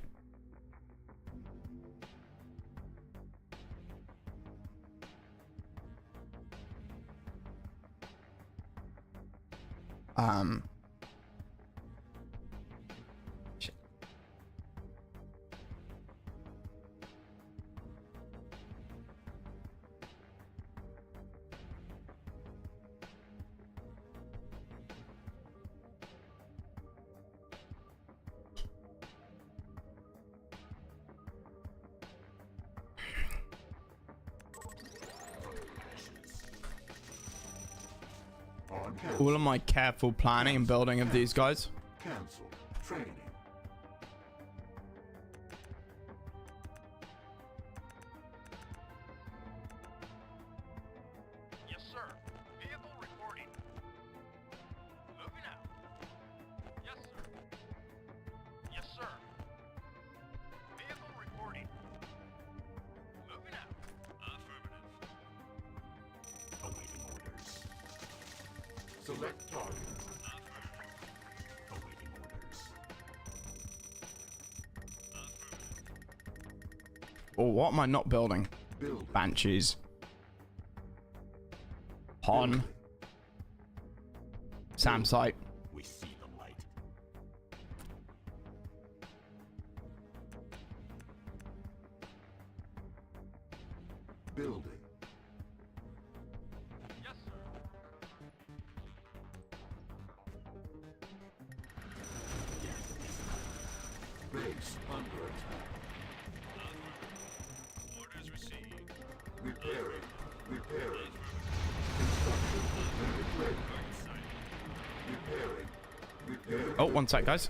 All of my careful planning and building of these guys. Cancel. Training. Yes, sir. Vehicle reporting. Moving out. Yes, sir. Yes, sir. Vehicle reporting. Moving out. Affirmative. Awaiting orders. Select target. Awaiting orders. Or what am I not building? Building. Banshees. Hon. Sam site. We see the light. Building. Yes, sir. Base under attack. Orders received. Repairing. Repairing. Construction. Unit ready. Repairing. Repairing. Oh, one sec, guys.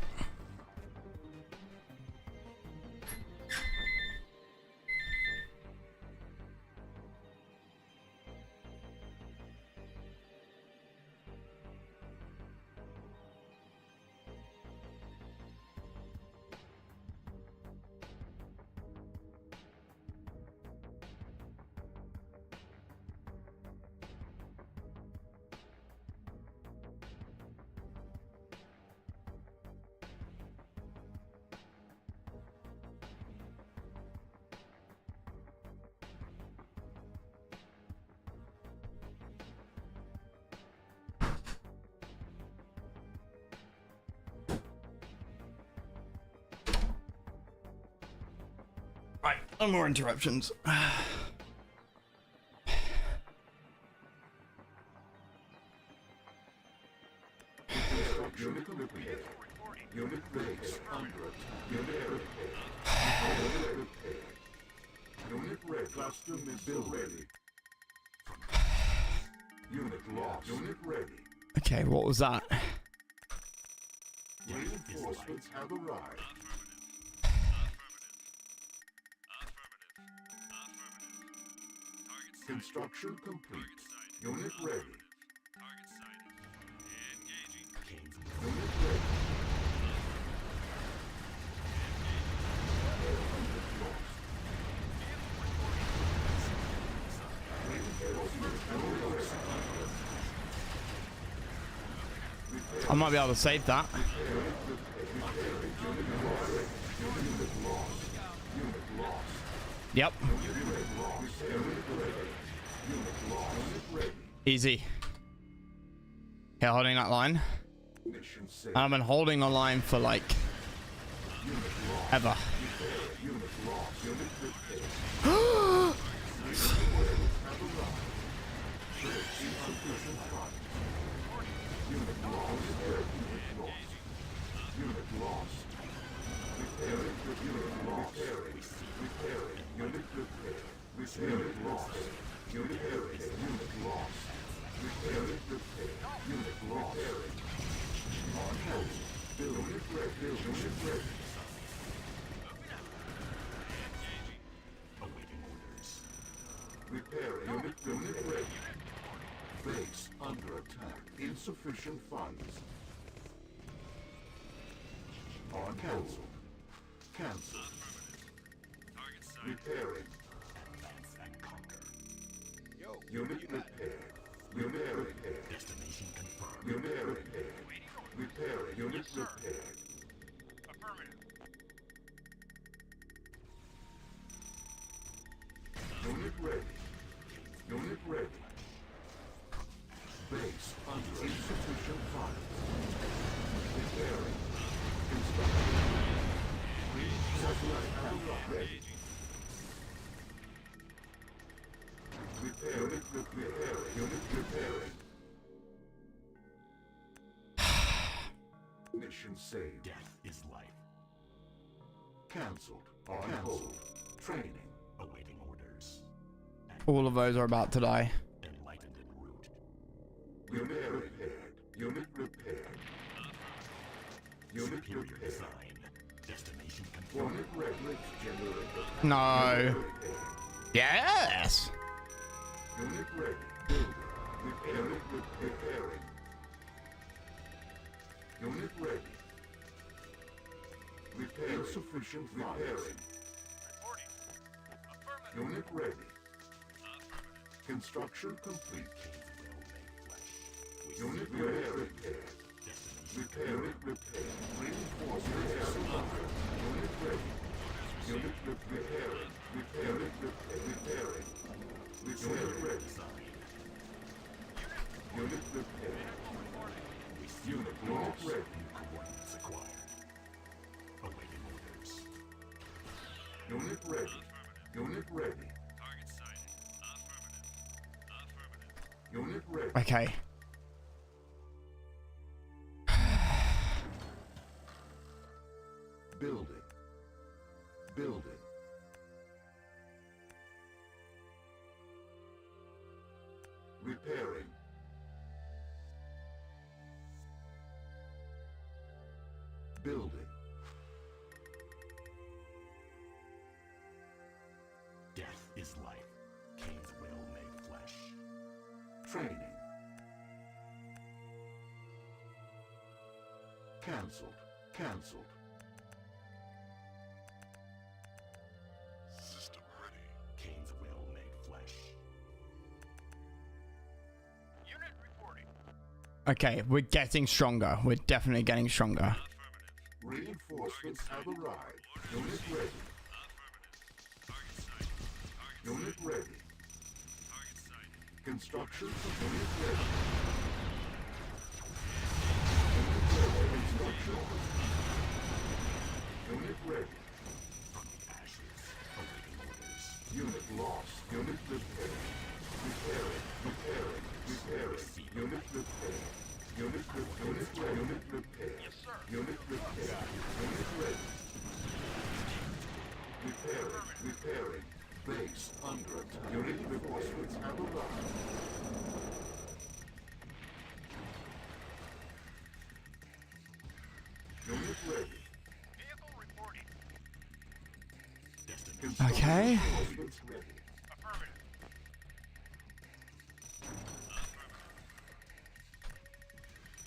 Right, no more interruptions. Unit repaired. Unit base under attack. Unit repaired. Unit ready. Cluster missile ready. Unit lost. Unit ready. Okay, what was that? Reinforcements have arrived. Construction complete. Unit ready. Target sighted. Engaging. Unit ready. I might be able to save that. Yep. Easy. Yeah, holding that line. Mission saved. I've been holding the line for like ever. Unit lost. Unit repaired. Insufficient funds. Unit lost. Unit lost. Repairing. Unit lost. Repairing. Unit repaired. Unit lost. Unit repaired. Unit lost. Repairing. Repaired. Unit lost. On hold. Unit ready. Unit ready. Awaiting orders. Repairing. Unit ready. Base under attack. Insufficient funds. On cancel. Cancel. Target sighted. Repairing. Advance and conquer. Yo, Unit repaired. Unit repaired. Destination confirmed. Unit repaired. Repairing. Unit repaired. Affirmative. Unit ready. Unit ready. Base under insufficient funds. Repairing. Construction. Satellite power ready. Repairing. Repairing. Unit repairing. Mission saved. Death is life. Cancelled. On hold. Training. Awaiting orders. All of those are about to die. Enlightened en route. Unit repaired. Unit repaired. Unit Superior repaired. design. Destination confirmed. Unit ready. Generator. No. Yes. Unit ready. Building. Repairing. Repairing. Unit ready. Repair. Insufficient repairing. Reporting. Affirmative. Unit ready. Construction complete. Unit repaired. Repairing. Repaired. Reinforcements. Unit ready. Unit repairing. Repairing. Repairing. Repairing. Ready. Unit repaired. Unit lost. Ready. Coordinates acquired. Awaiting orders. Unit ready. Unit ready. Target sighted. Affirmative. Affirmative. Unit ready. Okay. Building. Building. Repairing. Building. Death is life. Cain's will made flesh. Training. Cancelled. Cancelled. System ready. Cain's will made flesh. Unit reporting. Okay, we're getting stronger. We're definitely getting stronger. Reinforcements have arrived. Unit ready. Target sighted. Target Unit ready. Target sighted. Construction for unit ready. Construction. Unit ready. From the ashes. Awaiting orders. Unit lost. Unit repaired. Repairing. Repairing. Repairing. Unit repaired. Unit repaired. Unit ready. Unit repaired. Yes, sir. Unit repaired. Unit ready. Repairing. Repairing. Base under attack. Unit reinforcements have arrived. Unit ready. Vehicle reporting. Okay. Reinforcements ready. Affirmative.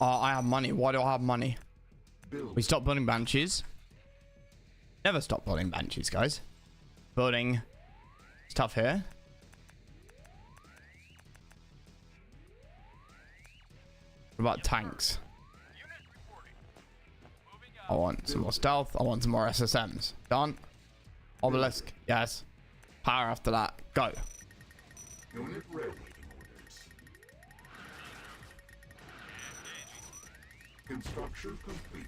Oh, I have money. Why do I have money? Build. We stopped building banshees. Never stop building banshees, guys. Building stuff here. What about tanks? Unit reporting. Moving I out. want some more stealth. I want some more SSMs. Done. Obelisk. Yes. Power after that. Go. Unit ready. Construction complete.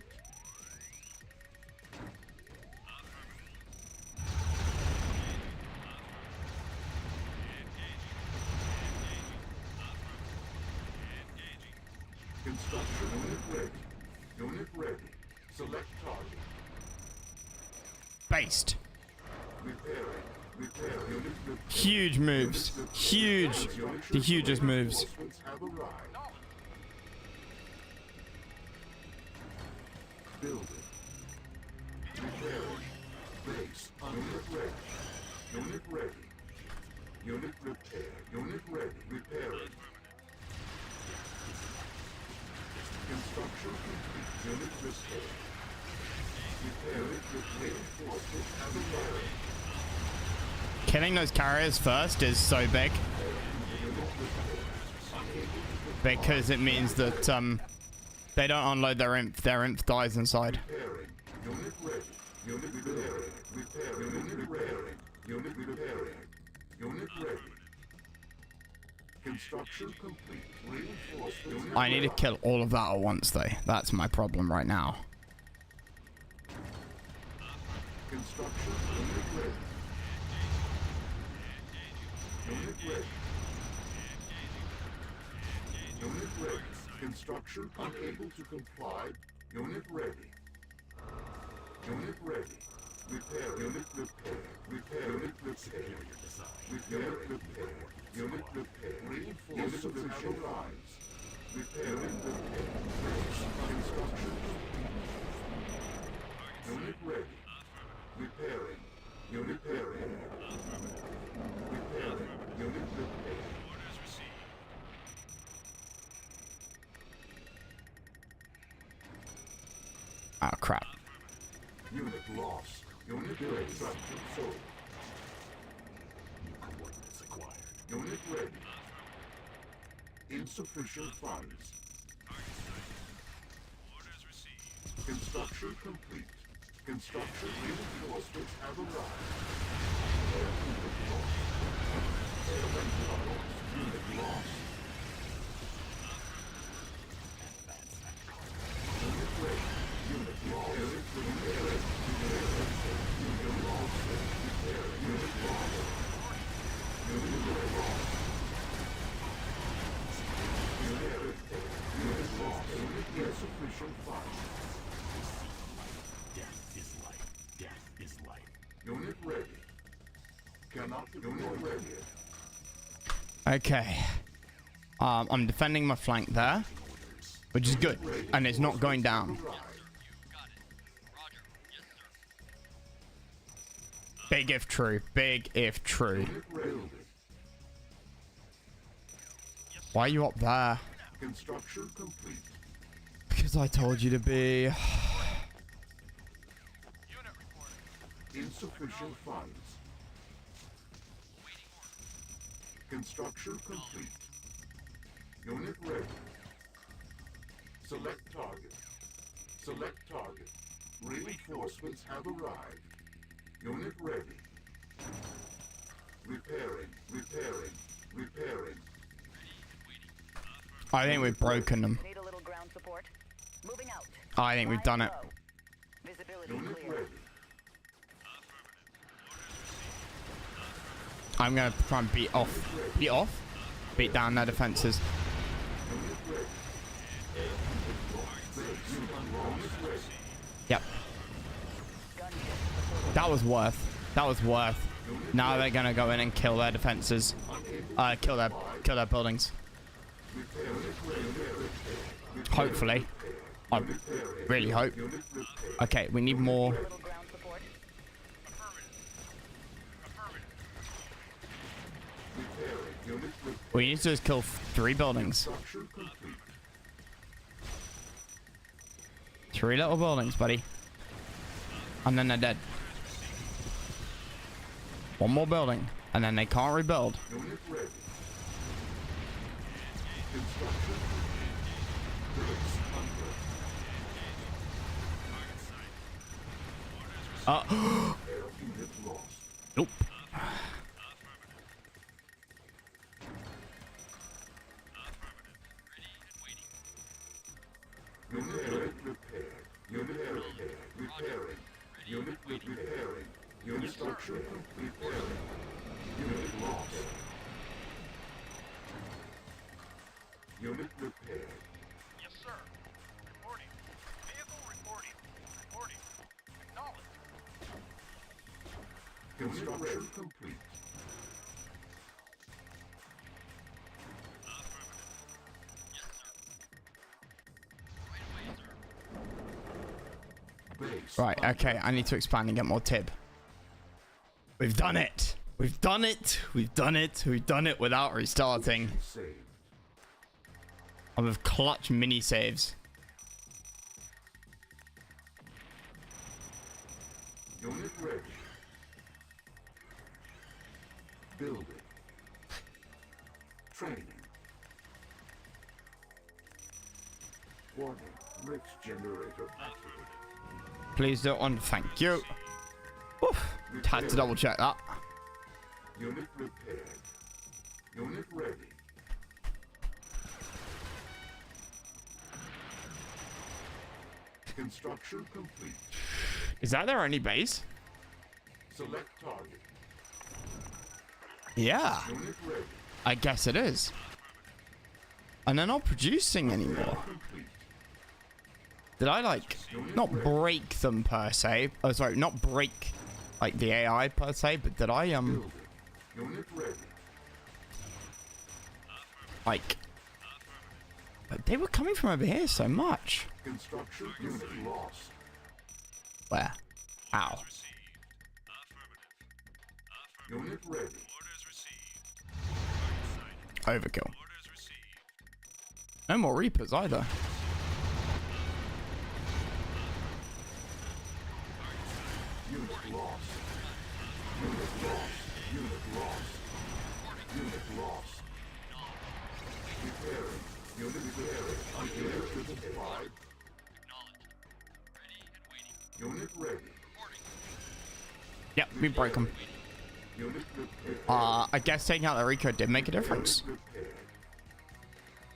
Construction unit ready. Unit ready. Select target. Based. Repairing. Repair. Unit repaired. Huge moves. Huge. The hugest moves. Reinforcements have arrived. Building. Repairing. Base. Unit ready. Unit ready. Unit repaired. Unit ready. Repairing. Construction complete. Unit repaired. Repairing with reinforcements have arrived. Killing those carriers first is so big. Because it means that they don't unload their imp dies inside. Repairing. Unit ready. Unit repairing. Repairing. Unit repairing. Unit repairing. Unit ready. Construction complete. Reinforcements. I need to kill all of that at once though. That's my problem right now. Construction unit ready. Unit ready. Unit ready. Construction unable to comply. Unit ready. Unit ready. Repair. Unit repair. Repair. Unit repair. Repair. Repair. Unit repair. Reinforcements have arrived. Repair. Unit repair. Construction complete. Unit ready. Repairing. Unit repairing. Repairing. Unit repaired. Orders received. Oh crap. Unit lost. Unit ready. Structure sold. New coordinates acquired. Unit ready. Insufficient funds. Orders received. Construction complete. Construction reinforcements have arrived. Unit lost. Unit ready. Unit lost. Unit ready. Unit lost. Unit lost. Unit lost. Unit lost. Unit insufficient funds. Death is life. Death is life. Unit ready. Cannot unit ready. Okay. I'm defending my flank there, which is good, and it's not going down. Big if true. Big if true. Unit ready. Why are you up there? Construction complete. Because I told you to be. Unit reporting. Insufficient funds. Construction complete. Unit ready. Select target. Select target. Reinforcements have arrived. Unit ready. Repairing. Repairing. Repairing. I think we've broken them. Need a little ground support. Moving out. I think we've done it. Flying low. Visibility Unit clear. ready. I'm gonna try and beat down their defenses. Yep. That was worth. Now they're gonna go in and kill their defenses. Kill their buildings. Hopefully. I really hope. Okay, we need more. Little ground support. We need to just kill 3 buildings. 3 little buildings, buddy. And then they're dead. 1 more building, and then they can't rebuild. Nope. Unit structure repairing. Unit lost. Unit repaired. Yes, sir. Reporting. Vehicle reporting. Reporting. Acknowledged. Construction complete. Base Right, okay, I need to expand and get more tib. We've done it. We've done it. We've done it. We've done it without restarting. saved. And with clutch mini saves. Unit ready. Building. Training. Warning. Mix generator activated. Please don't want. Thank you. Oof. Had to double check that. Unit repaired. Unit ready. Construction complete. Is that their only base? Select target. Yeah, Unit ready. I guess it is. And they're not producing anymore. Complete. Did I like not break them per se? Oh, sorry, not break like the AI per se, but did I Building. Unit ready. like? But they were coming from over here so much. Construction unit lost. Where? Ow. Unit ready. Overkill. No more Reapers either. Unit lost. Unit lost. Unit lost. Unit lost. Repairing. Unit repairing. Unit identified. Unit ready. Yep, we broke them. Unit repaired. I guess taking out the Rico did make a difference. Repaired.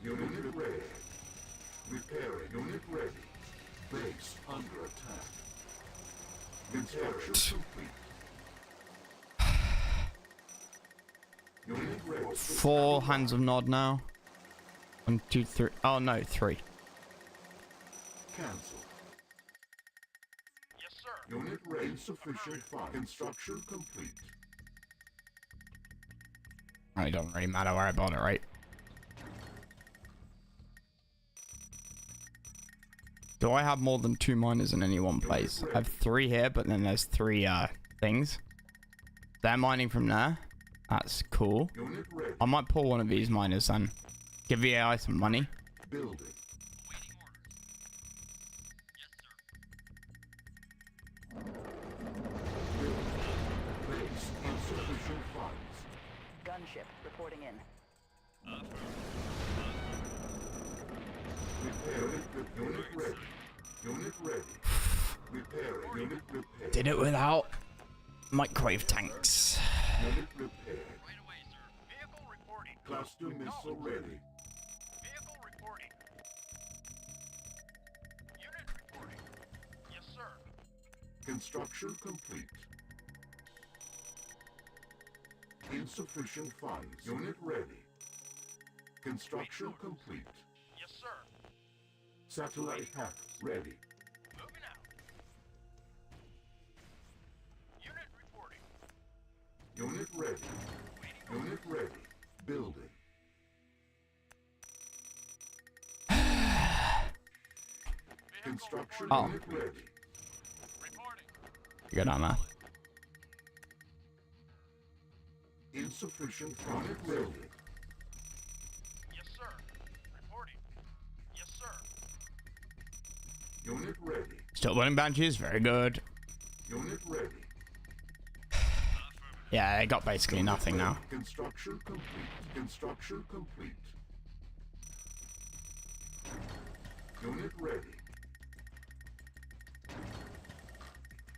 Unit ready. Repairing. Unit ready. Base under attack. Construction complete. Unit ready. 4 hands of nod now. 1, 2, 3. Oh no, 3. Cancel. Yes, sir. Unit ready. Insufficient funds. Construction complete. It doesn't really matter where I build it, right? Do I have more than 2 miners in any one place? I have 3 here, but then there's 3 things. They're mining from there. That's cool. Unit ready. I might pull one of these miners and give the AI some money. Building. Base insufficient funds. Gunship reporting in. Repairing. Unit ready. Unit ready. Repairing. Unit repaired. Did it without microwave tanks. Unit repaired. Right away, sir. Vehicle reporting. Cluster missile ready. Vehicle reporting. Unit reporting. Yes, sir. Construction complete. Insufficient funds. Unit ready. Construction complete. Yes, sir. Satellite hack ready. Moving out. Unit reporting. Unit ready. Unit ready. Building. Construction Oh. unit ready. Reporting. You go down there. Insufficient unit ready. Yes, sir. Reporting. Yes, sir. Unit ready. Still winning Banshees. Very good. Unit ready. Yeah, they got basically nothing now. Construction complete. Construction complete. Unit ready.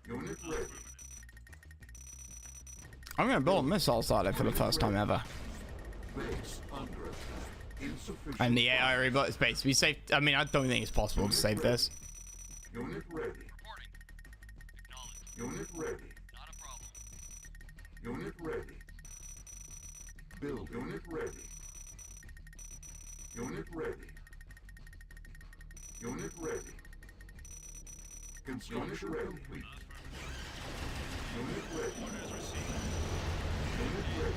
Unit ready. I'm gonna build a missile silo for the first time ever. Base under attack. Insufficient. And the AI rebot is basically safe. I mean, I don't think it's possible to save this. Unit ready. Reporting. Acknowledged. Unit ready. Not a problem. Unit ready. Build. Unit ready. Unit ready. Unit ready. Construction complete. Unit ready. Unit ready.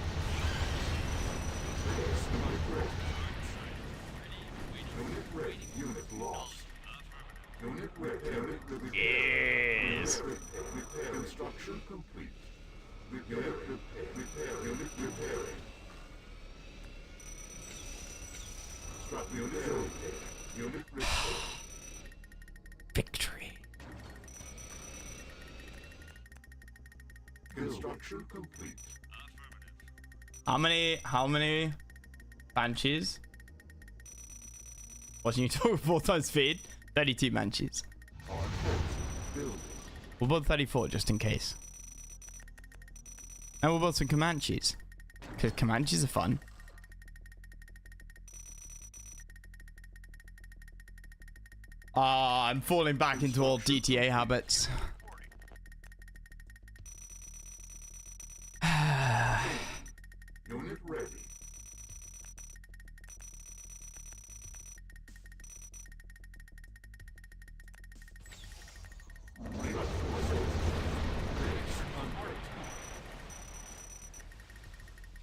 Base unit ready. Unit ready. Unit lost. Unit ready. Unit ready. Yes. Repair. Construction complete. Repair. Repair. Unit repairing. Unit repair. Unit repair. Victory. Construction complete. How many Banshees? Watching you talk 4 times speed? 32 Banshees. Our forces building. We'll build 34 just in case. And we'll build some Comanches. Because Comanches are fun. I'm falling back into old DTA habits. Unit ready.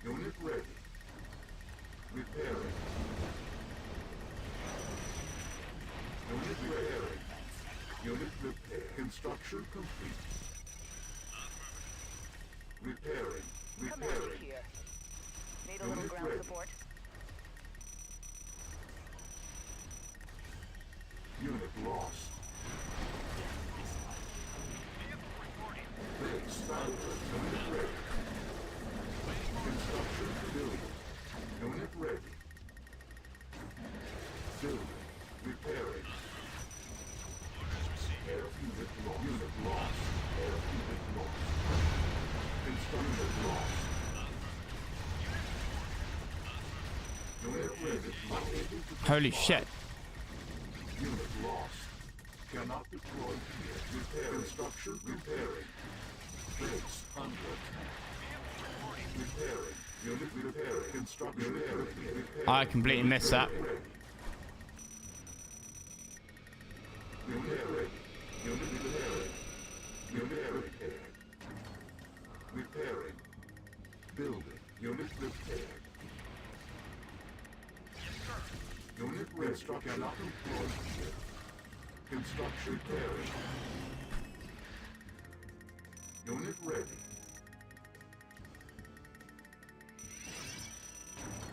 Unit ready. Repairing. Unit repairing. Unit repair. Construction complete. Repairing. Comanche Repairing. here. Need a little Unit ground ready. support. Unit lost. Base under. Unit ready. Construction building. Unit ready. Building. Repairing. Air unit lost. Unit lost. Air unit lost. Construction lost. Unit ready. Not able to Holy deploy. shit. Unit lost. Cannot deploy here. Repair. Construction repairing. Base under attack. Repairing. Unit repairing. Construction repairing. I completely missed that. Unit ready. Unit repairing. Unit repaired. Repairing. Building. Unit repaired. Unit ready. Construction cannot employ here. Construction repairing. Unit ready.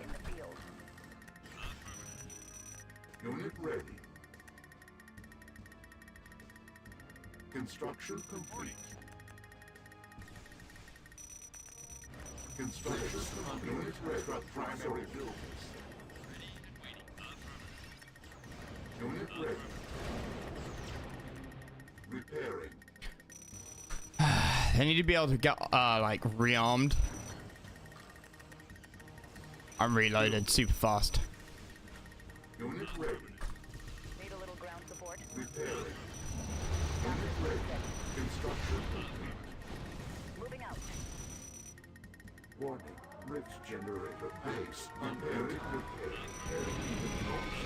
In the field. Unit ready. Construction complete. Construction complete. Unit ready. Primary buildings. Unit ready. Repairing. They need to be able to get, like, rearmed. I'm reloaded super fast. Unit ready. Need a little ground support. Repairing. Unit ready. Construction complete. Moving out. Warning. Rift generator base. Repairing. Repairing. Air unit lost.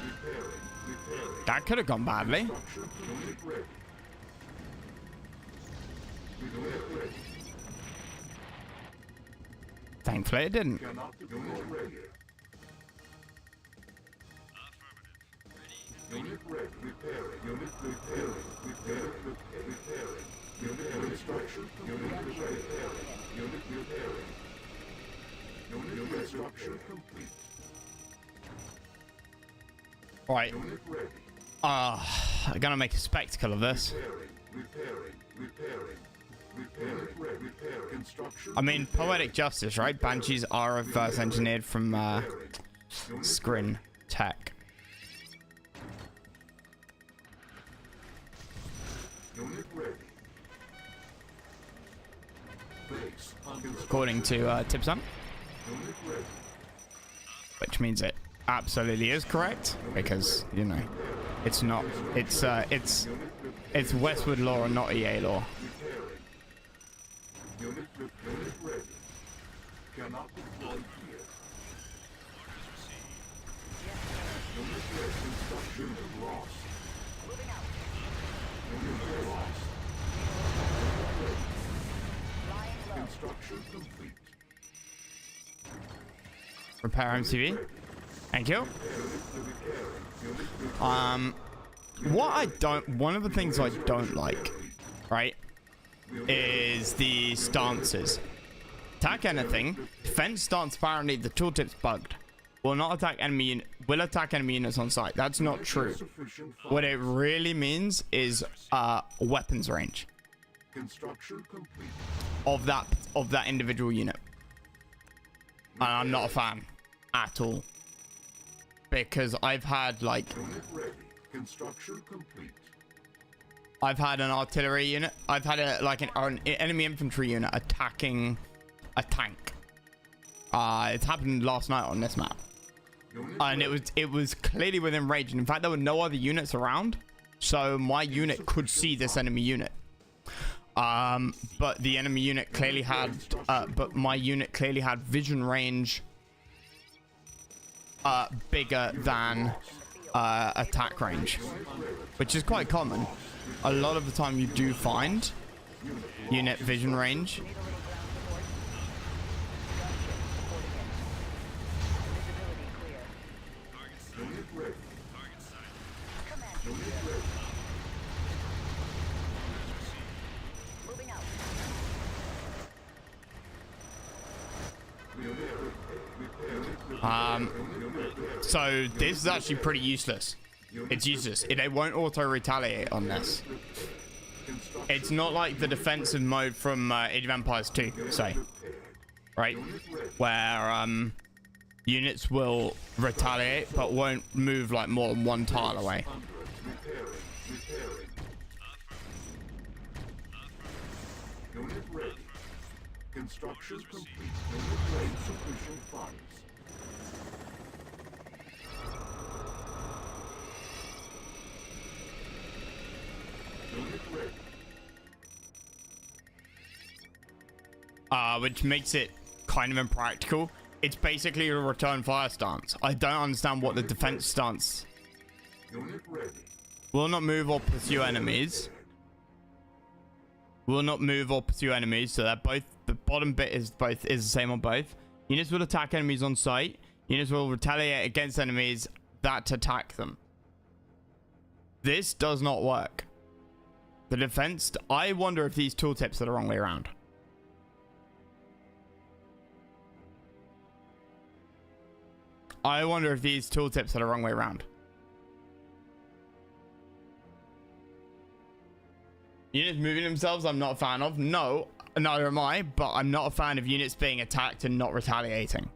Repairing. Repairing. That could have gone badly. Construction unit ready. Unit ready. Thankfully it didn't. Cannot deploy. Unit ready. Unit ready. Repairing. Unit repairing. Repairing. Unit construction. Unit repairing. Unit repairing. Unit construction complete. Right. Unit ready. I'm gonna make a spectacle of this. Repairing. Repair. Construction. I mean, poetic justice, right? Banshees are reverse engineered from Scrin Tech. Unit ready. Base under According to Tipsum, unit ready. which means it absolutely is correct because you know it's not. It's Westwood law and not EA law. Unit ready. Cannot deploy here. Unit ready. Construction lost. Moving out. Unit lost. Flying low. Construction complete. Repair MCV. Thank you. One of the things I don't like, right, is the stances. Attack anything. Defense stance, apparently the tooltip's bugged. Will not attack enemy will attack enemy units on site. That's not true. What it really means is weapons range Construction complete. of that individual unit. And I'm not a fan at all. Because I've had like Unit ready. Construction complete. I've had an artillery unit. I've had an enemy infantry unit attacking a tank. It's happened last night on this map, and it was clearly within range. And in fact, there were no other units around, so my unit could see this enemy unit. But the enemy unit clearly had, but my unit clearly had vision range bigger than attack range, which is quite common. A lot of the time you do find unit vision range. Unit ready. Moving out. So this is actually pretty useless. It's useless. They won't auto retaliate on this. It's not like the defensive mode from Age of Empires 2, say, right, where units will retaliate but won't move like more than one tile away. Unit ready. Construction complete. Unit ready. Sufficient funds. Unit ready. Which makes it kind of impractical. It's basically a return fire stance. I don't understand what the defense stance. Unit ready. Will not move or pursue enemies. Will not move or pursue enemies. So that both the bottom bit is the same on both. Units will attack enemies on sight. Units will retaliate against enemies that attack them. This does not work. The defense. I wonder if these tooltips are the wrong way around. I wonder if these tooltips are the wrong way around. Units moving themselves, I'm not a fan of. No, neither am I, but I'm not a fan of units being attacked and not retaliating.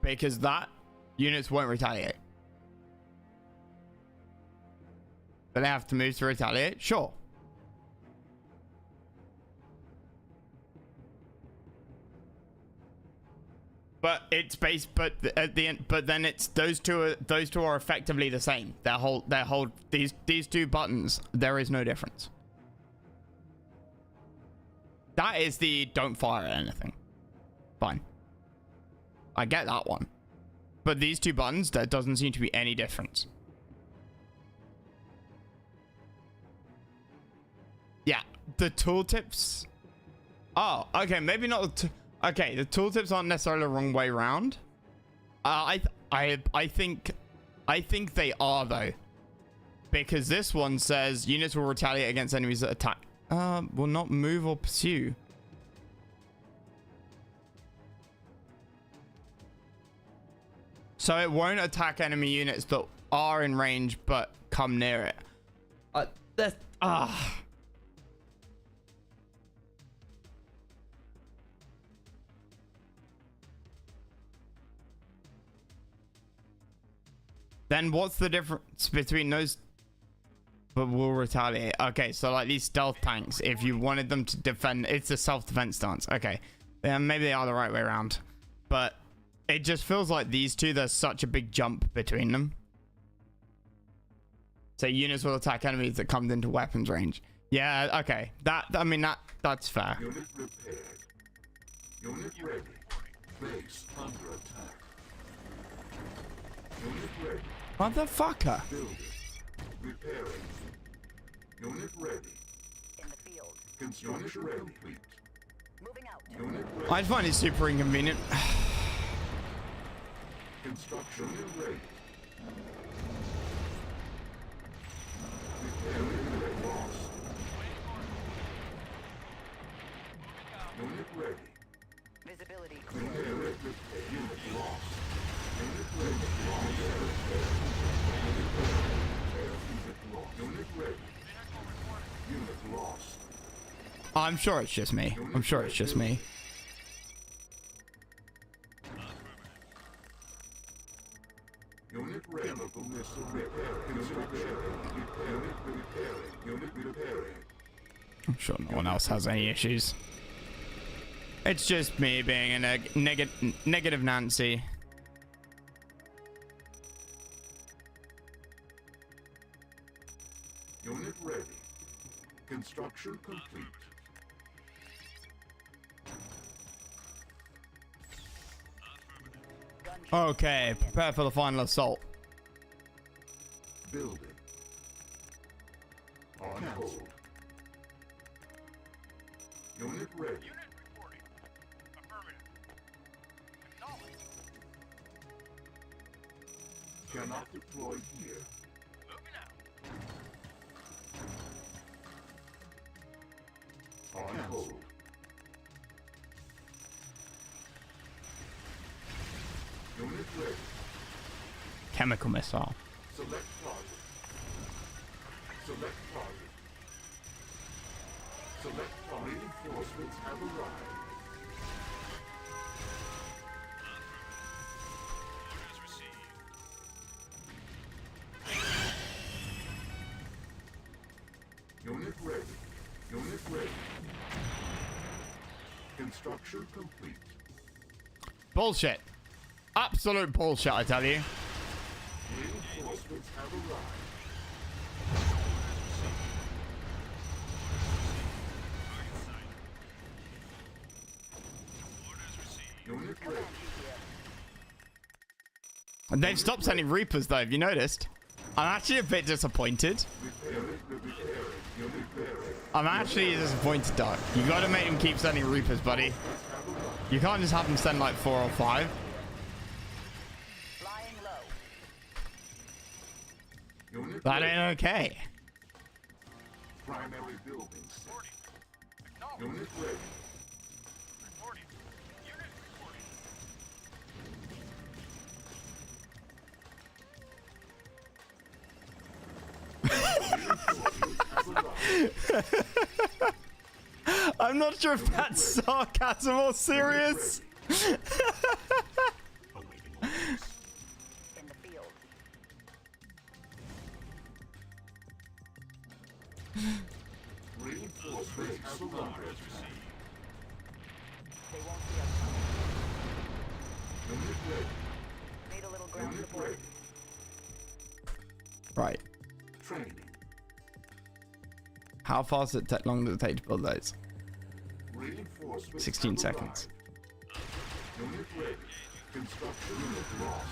Because that, units won't retaliate. But they have to move to retaliate? Sure. But it's based, but at the end, but then it's those two are effectively the same. These two buttons, there is no difference. That is the don't fire at anything. Fine. I get that one. But these two buttons, there doesn't seem to be any difference. Yeah, the tooltips Oh, okay, maybe not. Okay, the tooltips aren't necessarily the wrong way round. I think they are though, because this one says units will retaliate against enemies that attack. Will not move or pursue. So it won't attack enemy units that are in range but come near it. Then what's the difference between those? But will retaliate. Okay, so like these stealth tanks, if you wanted them to defend, it's a self-defense stance. Okay, then maybe they are the right way around. But it just feels like these two, there's such a big jump between them. So units will attack enemies that come into weapons range. Yeah, okay. I mean, that's fair. Unit repaired. Unit ready. Base under attack. Unit ready. Motherfucker. Building. Repairing. Unit ready. In the field. Construction complete. Moving out. Unit ready. I find it super inconvenient. Construction ready. Repairing unit lost. Unit ready. Visibility clear. Repair it. Unit lost. Unit ready. Unit ready. Unit lost. I'm sure it's just me. I'm sure it's just me. Unit ready. Chemical missile repairing. Construction. Repairing. Unit repairing. I'm sure no one else has any issues. It's just me being a negative Nancy. Unit ready. Construction complete. Okay, prepare for the final assault. Building. On hold. Unit ready. Unit reporting. Affirmative. Acknowledged. Cannot deploy here. Moving out. On hold. Unit ready. Chemical missile. Select target. Select target. Select target. Reinforcements have arrived. Orders received. Unit ready. Unit ready. Construction complete. Bullshit. Absolute bullshit, I tell you. Reinforcements have arrived. Orders received. Unit ready. And they've stopped sending Reapers, though. Have you noticed? I'm actually a bit disappointed. Repairing. Unit repairing. I'm actually disappointed, Doc. You gotta make him keep sending Reapers, buddy. You can't just have him send like 4 or 5. Flying low. Unit That ready. ain't okay. Primary building set. Reporting. Acknowledged. Unit ready. Reporting. Unit reporting. I'm not sure if that's sarcasm or serious. Awaiting orders. In the field. Reinforcements have arrived. They won't see us coming. Unit ready. Need a little ground Unit support. ready. Right. Training. How fast long does it take to build those? Reinforcements 16 have seconds. arrived. Unit ready. Construction unit lost.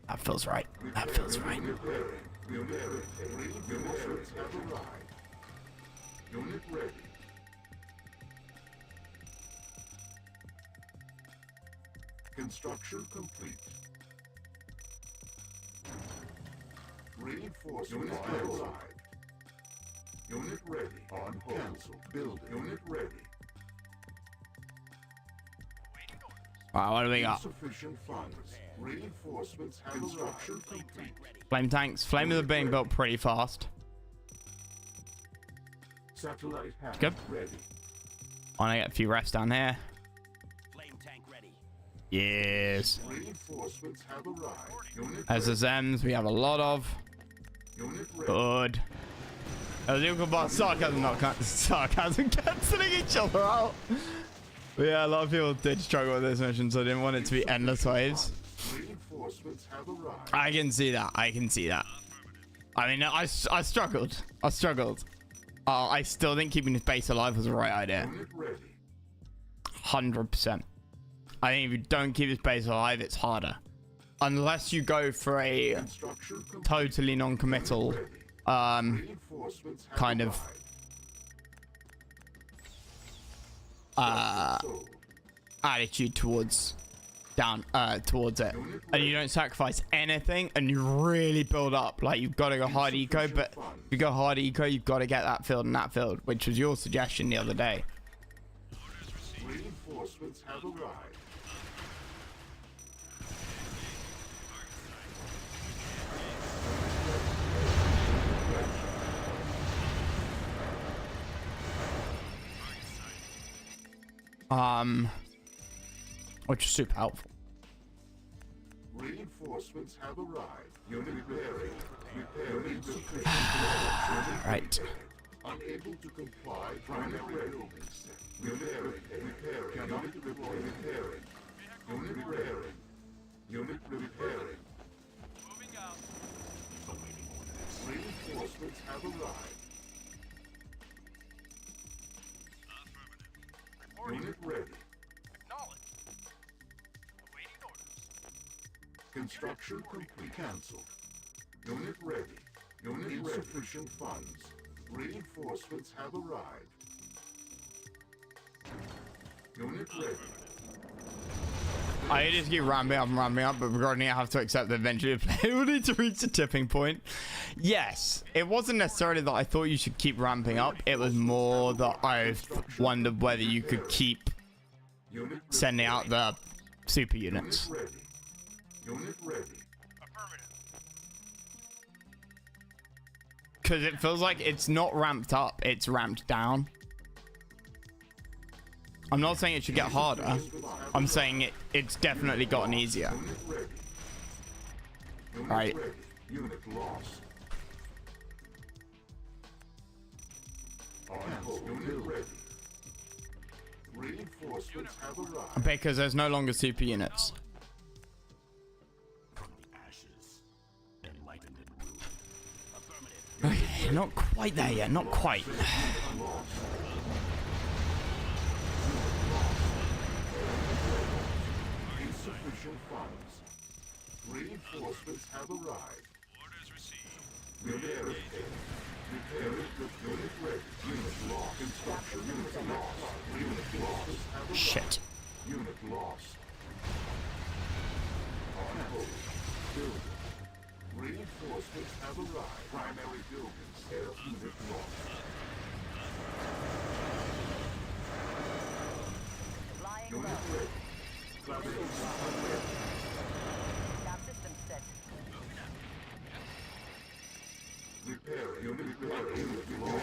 That feels right. That feels right. Repairing. Reinforcements have arrived. Unit ready. Construction complete. Reinforcements have arrived. Unit ready. On hold. Cancel. Building. Unit ready. Alright, what do we got? Insufficient funds. Reinforcements have construction complete. Flame tanks. Flamers are being built pretty fast. Satellite hand Good. ready. I want to get a few refs down here. Flame tank ready. Yes. Reinforcements have arrived. Unit SSMs we have a lot of. Unit ready. Good. Illegal bar sarcasm, not sarcasm, cancelling each other out. But yeah, a lot of people did struggle with this mission, so I didn't want it to be endless waves. Reinforcements have arrived. I can see that. I can see that. I mean, I struggled. I struggled. I still think keeping this base alive was the right idea. Unit ready. 100%. I think if you don't keep this base alive, it's harder. Unless you go for a Construction complete. totally non-committal Reinforcements have kind of arrived. Sold. attitude towards it, and you don't sacrifice anything and you really build up. Like, you've got to go hard eco, but if you go hard eco, you've got to get that field and that field, which was your suggestion the other day. Reinforcements have arrived. Which is super helpful. Reinforcements have arrived. Unit repairing. Repairing. Right. Unable to comply. Primary buildings. Repairing. Unit repairing. Unit repairing. Unit repairing. Moving out. Awaiting orders. Reinforcements have arrived. Reporting. Unit ready. Acknowledged. Awaiting orders. Construction complete. Cancelled. Unit ready. Unit insufficient funds. Reinforcements have arrived. Unit ready. I just keep ramping up and ramping up, but we're going to have to accept that eventually the player will need to reach a tipping point. Yes, it wasn't necessarily that I thought you should keep ramping up. It was more that I wondered whether you could keep Unit sending out the super units. ready. Unit ready. Affirmative. Because it feels like it's not ramped up, it's ramped down. I'm not saying it should get harder. I'm saying it's definitely gotten easier. Unit ready. Unit Right. ready. Unit lost. On hold. Unit ready. Reinforcements have arrived. Because there's no longer super units. From the ashes. Enlightened and ruled. Affirmative. Okay, not quite there yet, not quite. Insufficient funds. Reinforcements have arrived. Orders received. Repair it. Repair it. Unit ready. Unit lost. Construction. Unit lost. Unit lost. Have arrived. Shit. Unit lost. On hold. Building. Reinforcements have arrived. Primary buildings. Unit lost. Lying Unit low. ready. Foundations are ready. Nav system set. Repair it. Unit repair. Unit lost.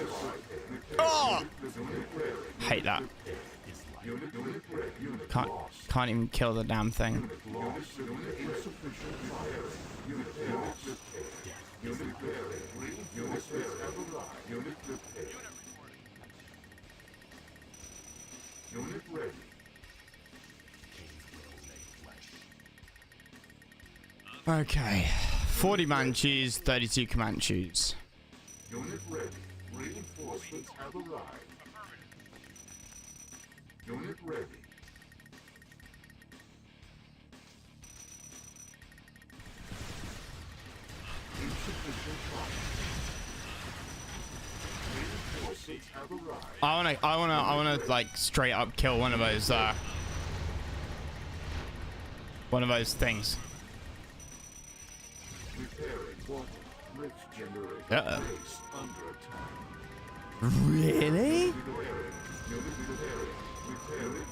Oh! Unit ready. Hate that. Unit ready. Unit Can't lost. can't even kill the damn thing. Lost. Unit insufficient repairing. Unit lost. Unit repairing. Unit repair have arrived. Unit repair. Unit ready. Okay. 40 Manchus, 32 Comanches. Unit ready. Reinforcements have arrived. Unit ready. Insufficient funds. Reinforcements have arrived. I wanna like straight up kill one of those things. Repairing water. Rich generator Uh-oh. base under attack. Really? Repairing. Unit repairing. Repairing.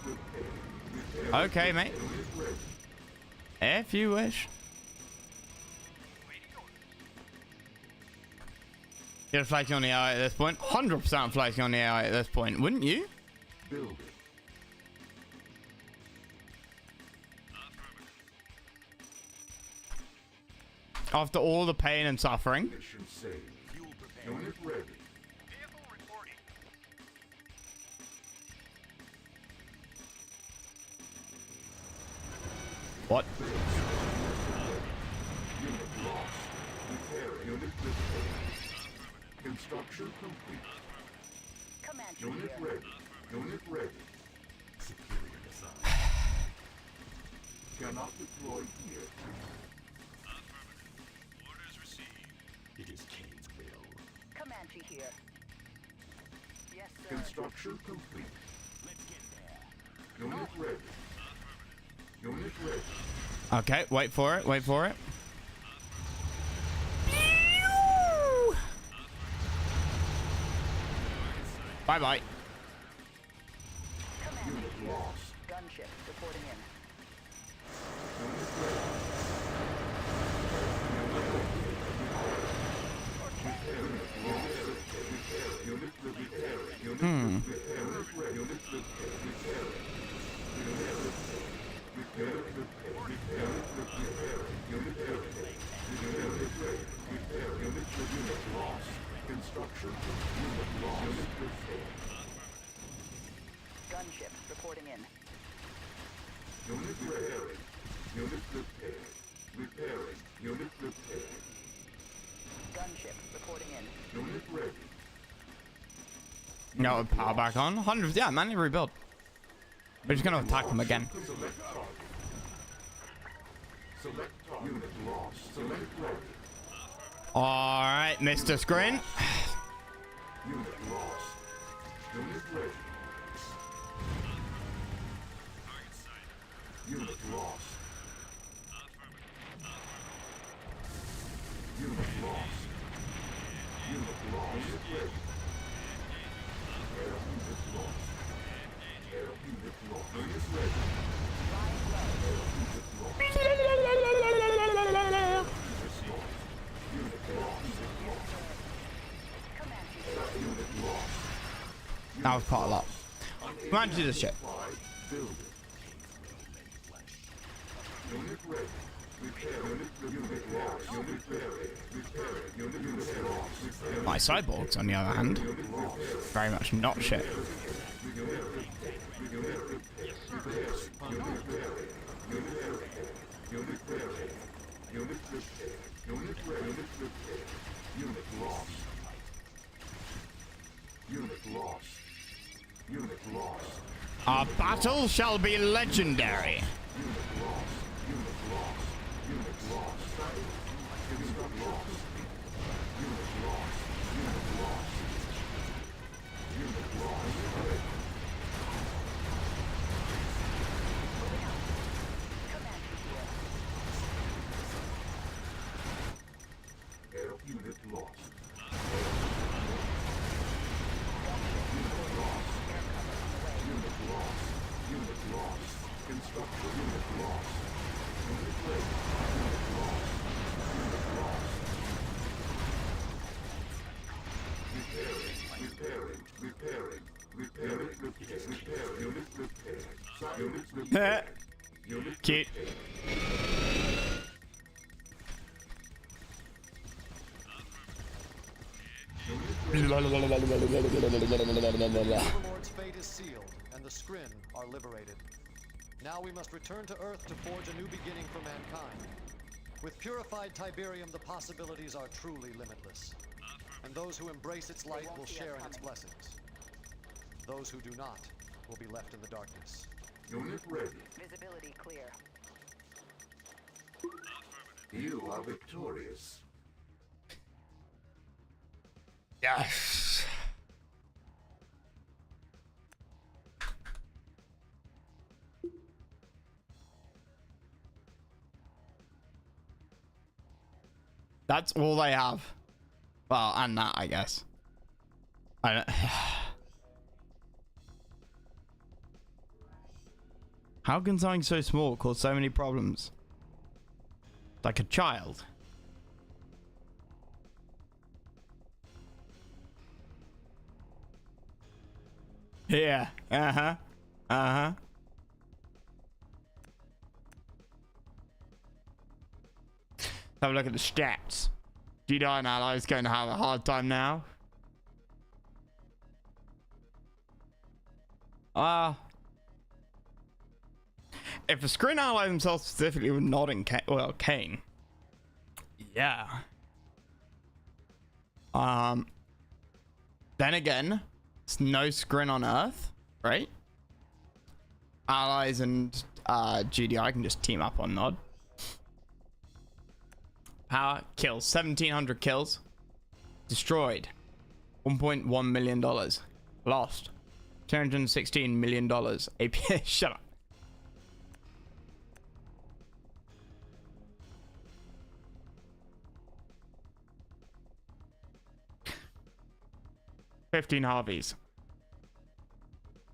Repairing. Okay, mate. Unit ready. If you wish. You're flanking on the AI at this point. 100% flanking on the AI at this point, wouldn't you? Building. After all the pain and suffering. Mission saved. Unit ready. Vehicle reporting. What? Unit lost. Repair. Unit repaired. Construction complete. Comanche Unit here. ready. Unit ready. Superior design. Cannot deploy here. Orders received. It is Kane's will. Comanche here. Yes, sir. Construction complete. Let's get there. Unit ready. Unit ready. Okay, wait for it. Wait for it. Bye bye. Comanche Unit here. lost. Gunship reporting in. Unit ready. Unit repair. Unit repair. Unit ready. Unit repair. Repairing. Repair. Repair. Repair. Unit ready. Unit ready. Repair. Unit lost. Construction. Unit lost. Unit repair. Gunship reporting in. Unit repairing. Unit repaired. Repairing. Unit repaired. Gunship reporting in. Unit ready. No, power back on. 100. Yeah, manually rebuild. We're just gonna attack them again. Select target. Select target. Unit lost. Select ready. All right, Mr. Screen. Unit lost. Unit ready. Unit lost. Unit lost. Unit lost. Unit ready. Air unit lost. Air unit lost. Unit ready. Air unit lost. Unit lost. Comanche here. Unit lost. That was quite a lot. Man, do this shit. Building. Unit ready. Repair. Unit lost. Unit ready. Repairing. Unit lost. Repairing. My cyborgs, on the other hand, very much not shit. Unit ready. Unit repair. Unit ready. Unit repair. Unit lost. Unit lost. Unit lost. Our battle shall be legendary. Unit lost. Unit lost. Unit lost. Unit lost. Unit lost. Unit lost. Unit lost. Comanche here. Air unit lost. Unit lost. Unit lost. Construction unit lost. Unit ready. Unit lost. Unit lost. Repairing. Repairing. Repairing. Repair. Repair. Unit repaired. Unit repaired. Unit Cute. Overlord's fate is sealed, and the Skrin are liberated. Now we must return to Earth to forge a new beginning for mankind. With purified Tiberium, the possibilities are truly limitless. And those who embrace its light will share in its blessings. Those who do not will be left in the darkness. Unit ready. Visibility clear. You are victorious. Yes. That's all they have. Well, and that, I guess. I don't... How can something so small cause so many problems? Like a child. Yeah. Uh-huh. Uh-huh. Have a look at the stats. GDI and allies going to have a hard time now. If the screen ally themselves specifically were not in Kane. Yeah. Then again, it's no screen on Earth, right? Allies and GDI can just team up on Nod. Power kills 1,700 kills. Destroyed $1.1 million. Lost $216 million. APA, shut up. $15 Harveys.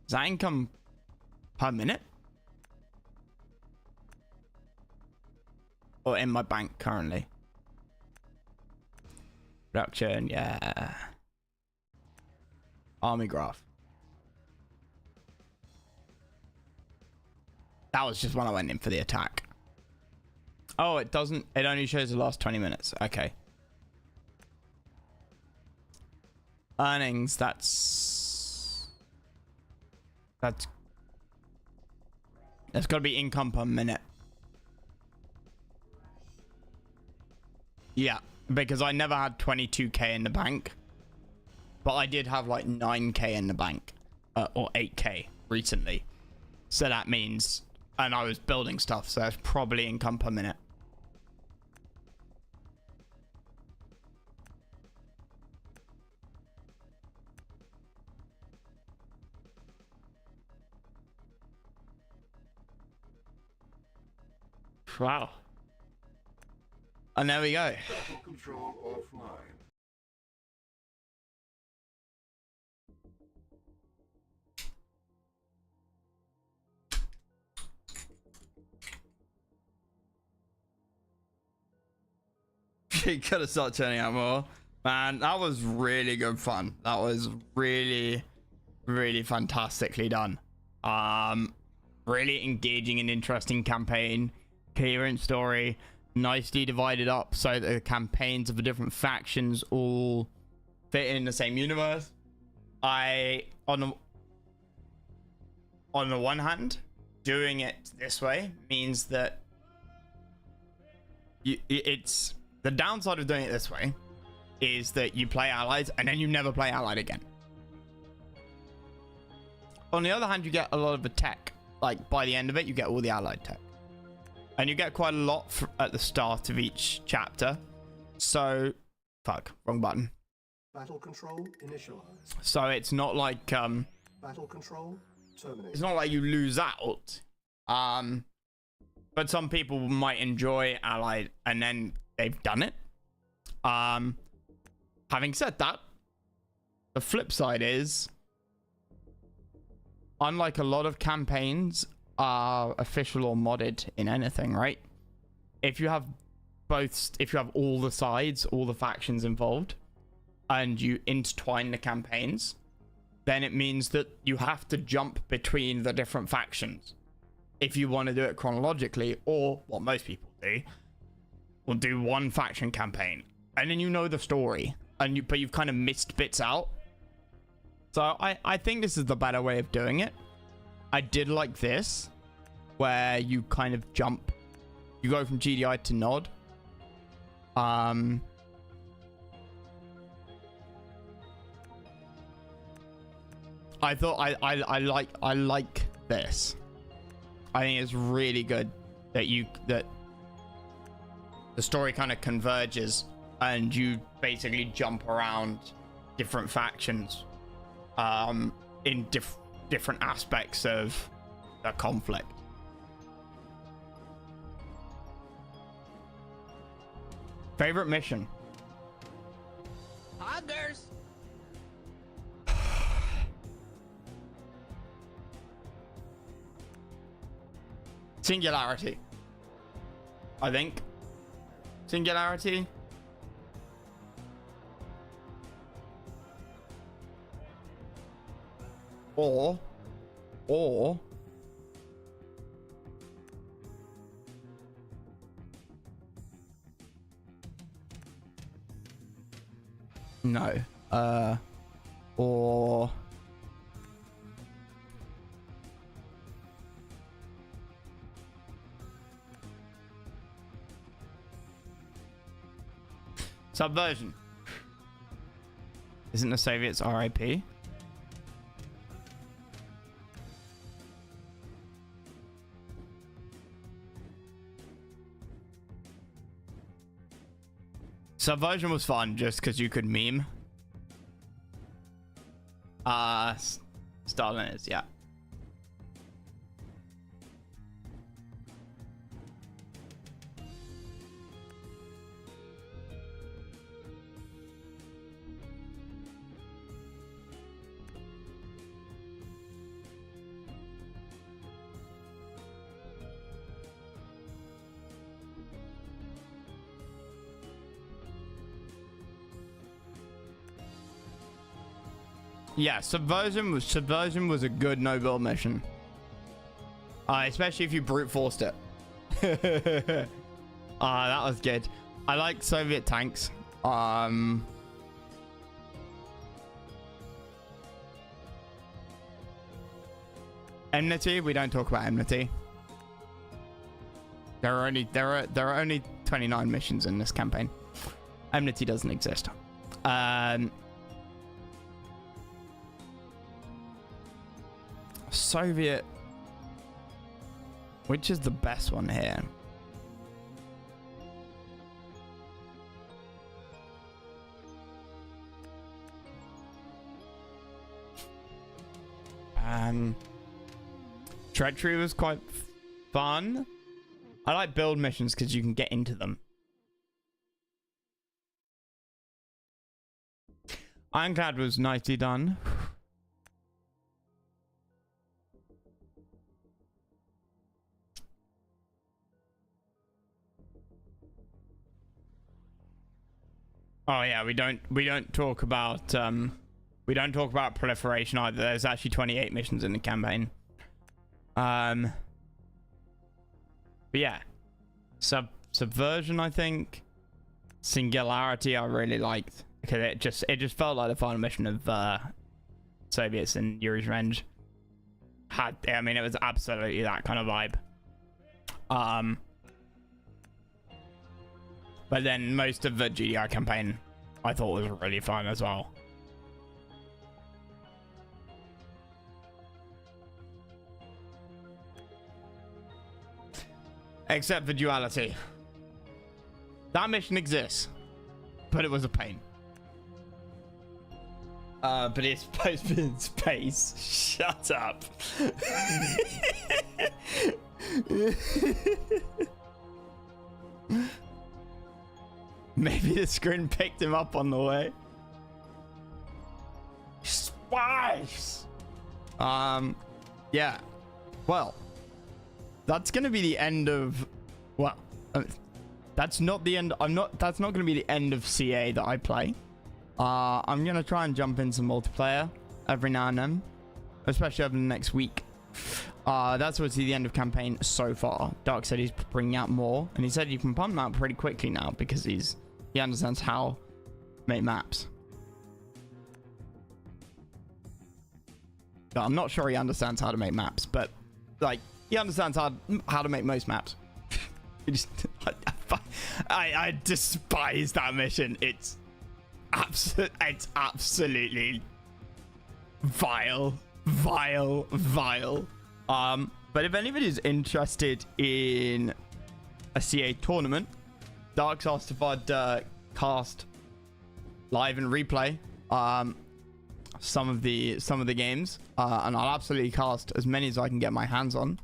Is that income per minute? Or in my bank currently? Production, yeah. Army graph. That was just when I went in for the attack. Oh, it doesn't. It only shows the last 20 minutes. Okay. Earnings, that's got to be income per minute. Yeah, because I never had 22k in the bank, but I did have like 9k in the bank, or 8k recently. So that means, and I was building stuff, so that's probably income per minute. Wow. And there we go. Battle control offline. You could have started turning out more. Man, that was really good fun. That was really, really fantastically done. Really engaging and interesting campaign. Coherent story. Nicely divided up so that the campaigns of the different factions all fit in the same universe. On the one hand, doing it this way means that it's the downside of doing it this way is that you play allies and then you never play allied again. On the other hand, you get a lot of the tech. Like by the end of it, you get all the allied tech. And you get quite a lot at the start of each chapter. So, fuck, wrong button. Battle control initialized. So it's not like Battle control terminated. it's not like you lose out. But some people might enjoy allied and then they've done it. Having said that, the flip side is, unlike a lot of campaigns are official or modded in anything, right? If you have all the sides, all the factions involved, and you intertwine the campaigns, then it means that you have to jump between the different factions if you want to do it chronologically, or what most people do, will do one faction campaign and then you know the story, but you've kind of missed bits out. So I think this is the better way of doing it. I did like this, where you kind of jump. You go from GDI to Nod. I thought I like this. I think it's really good that the story kind of converges and you basically jump around different factions in different aspects of the conflict. Favorite mission? Hoggers. Singularity. I think. Singularity. Or no. Or Subversion. Isn't the Soviets RIP? Subversion was fun just because you could meme. Stalin is, yeah. Yeah, Subversion was a good no-build mission. Especially if you brute forced it. That was good. I like Soviet tanks. Enmity, we don't talk about enmity. There are only 29 missions in this campaign. Enmity doesn't exist. Soviet, which is the best one here? Treachery was quite fun. I like build missions because you can get into them. Ironclad was nicely done. Oh yeah, we don't talk about proliferation either. There's actually 28 missions in the campaign. But yeah, subversion, I think. Singularity, I really liked because it just felt like the final mission of Soviets in Yuri's Revenge. I mean, it was absolutely that kind of vibe. But then most of the GDI campaign I thought was really fun as well. Except for duality. That mission exists, but it was a pain. But it's supposed to be in space. Shut up. Maybe the screen picked him up on the way. Spice. Yeah. Well, that's gonna be the end of. Well, that's not the end. That's not gonna be the end of CA that I play. I'm gonna try and jump in some multiplayer every now and then, especially over the next week. That's obviously the end of campaign so far. Dark said he's bringing out more, and he said you can pump them out pretty quickly now because he understands how to make maps. No, I'm not sure he understands how to make maps, but like he understands how to make most maps. I despise that mission. It's absolutely vile. But if anybody's interested in a CA tournament, Dark's asked if I'd cast live and replay some of the games, and I'll absolutely cast as many as I can get my hands on.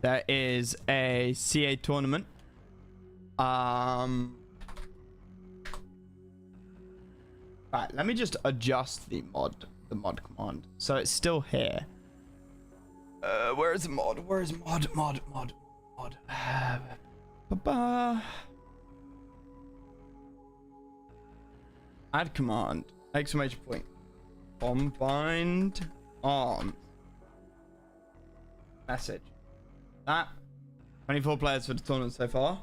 There is a CA tournament. Right, let me just adjust the mod command so it's still here. Where is the mod? Where is mod? Add command, exclamation point, combined arms, message. That 24 players for the tournament so far.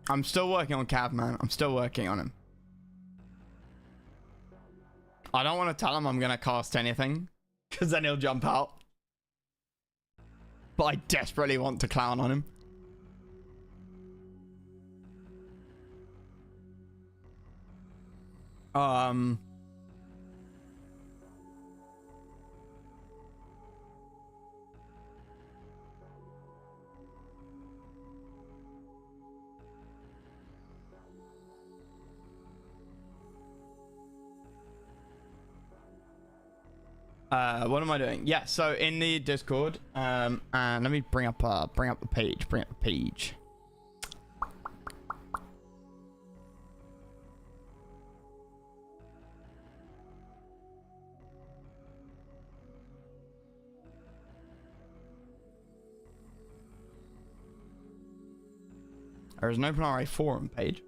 I'm still working on Cav, man. I'm still working on him. I don't want to tell him I'm going to cast anything, because then he'll jump out. But I desperately want to clown on him. What am I doing? Yeah, so in the Discord, and let me bring up the page. There is an OpenRA forum page.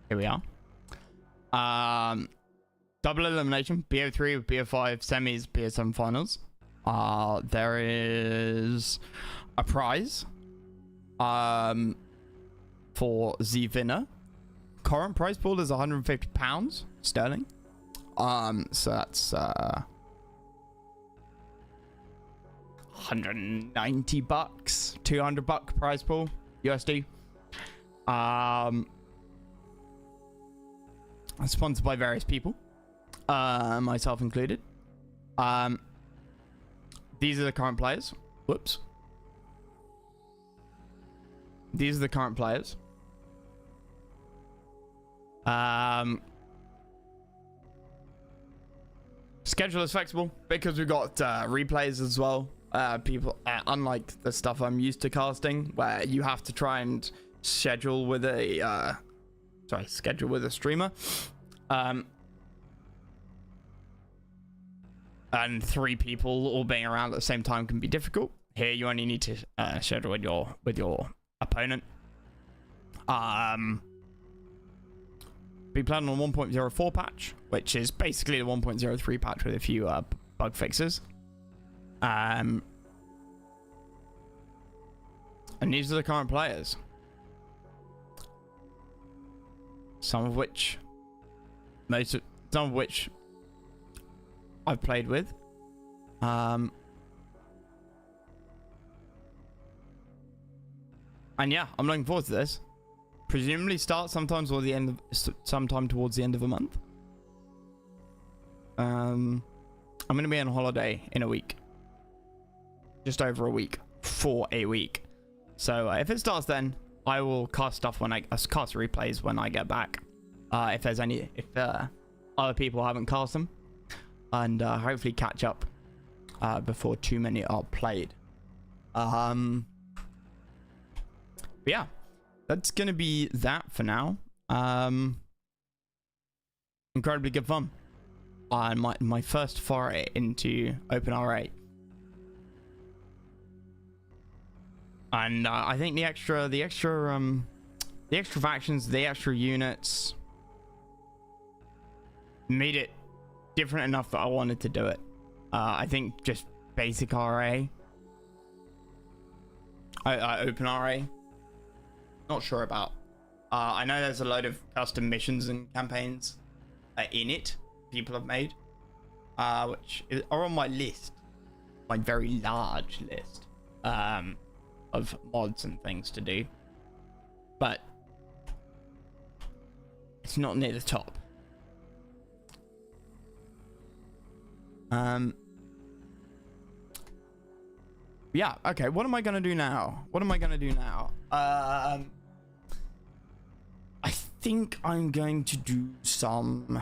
Here we are. Double elimination, BO3 with BO5 semis, BO7 finals. There is a prize for the winner. Current prize pool is £150 sterling. So that's 190 bucks, $200 prize pool USD. Sponsored by various people, myself included. These are the current players. Whoops. These are the current players. Schedule is flexible because we've got replays as well. People, unlike the stuff I'm used to casting, where you have to try and schedule with a streamer. And 3 people all being around at the same time can be difficult. Here you only need to schedule with your opponent. Be playing on a 1.04 patch, which is basically the 1.03 patch with a few bug fixes. And these are the current players. Some of which I've played with. And yeah, I'm looking forward to this. Presumably start sometime towards the end of the month. I'm going to be on holiday in a week. Just over a week. For a week. So if it starts then, I will cast stuff when cast replays when I get back. If other people haven't cast them, and hopefully catch up before too many are played. But yeah, that's gonna be that for now. Incredibly good fun. My first foray into OpenRA. And I think the extra factions, the extra units made it different enough that I wanted to do it. I think just basic RA, OpenRA, not sure about I know there's a load of custom missions and campaigns in it people have made, which are on my list, my very large list of mods and things to do, but it's not near the top. Yeah, okay, what am I gonna do now? I think I'm going to do some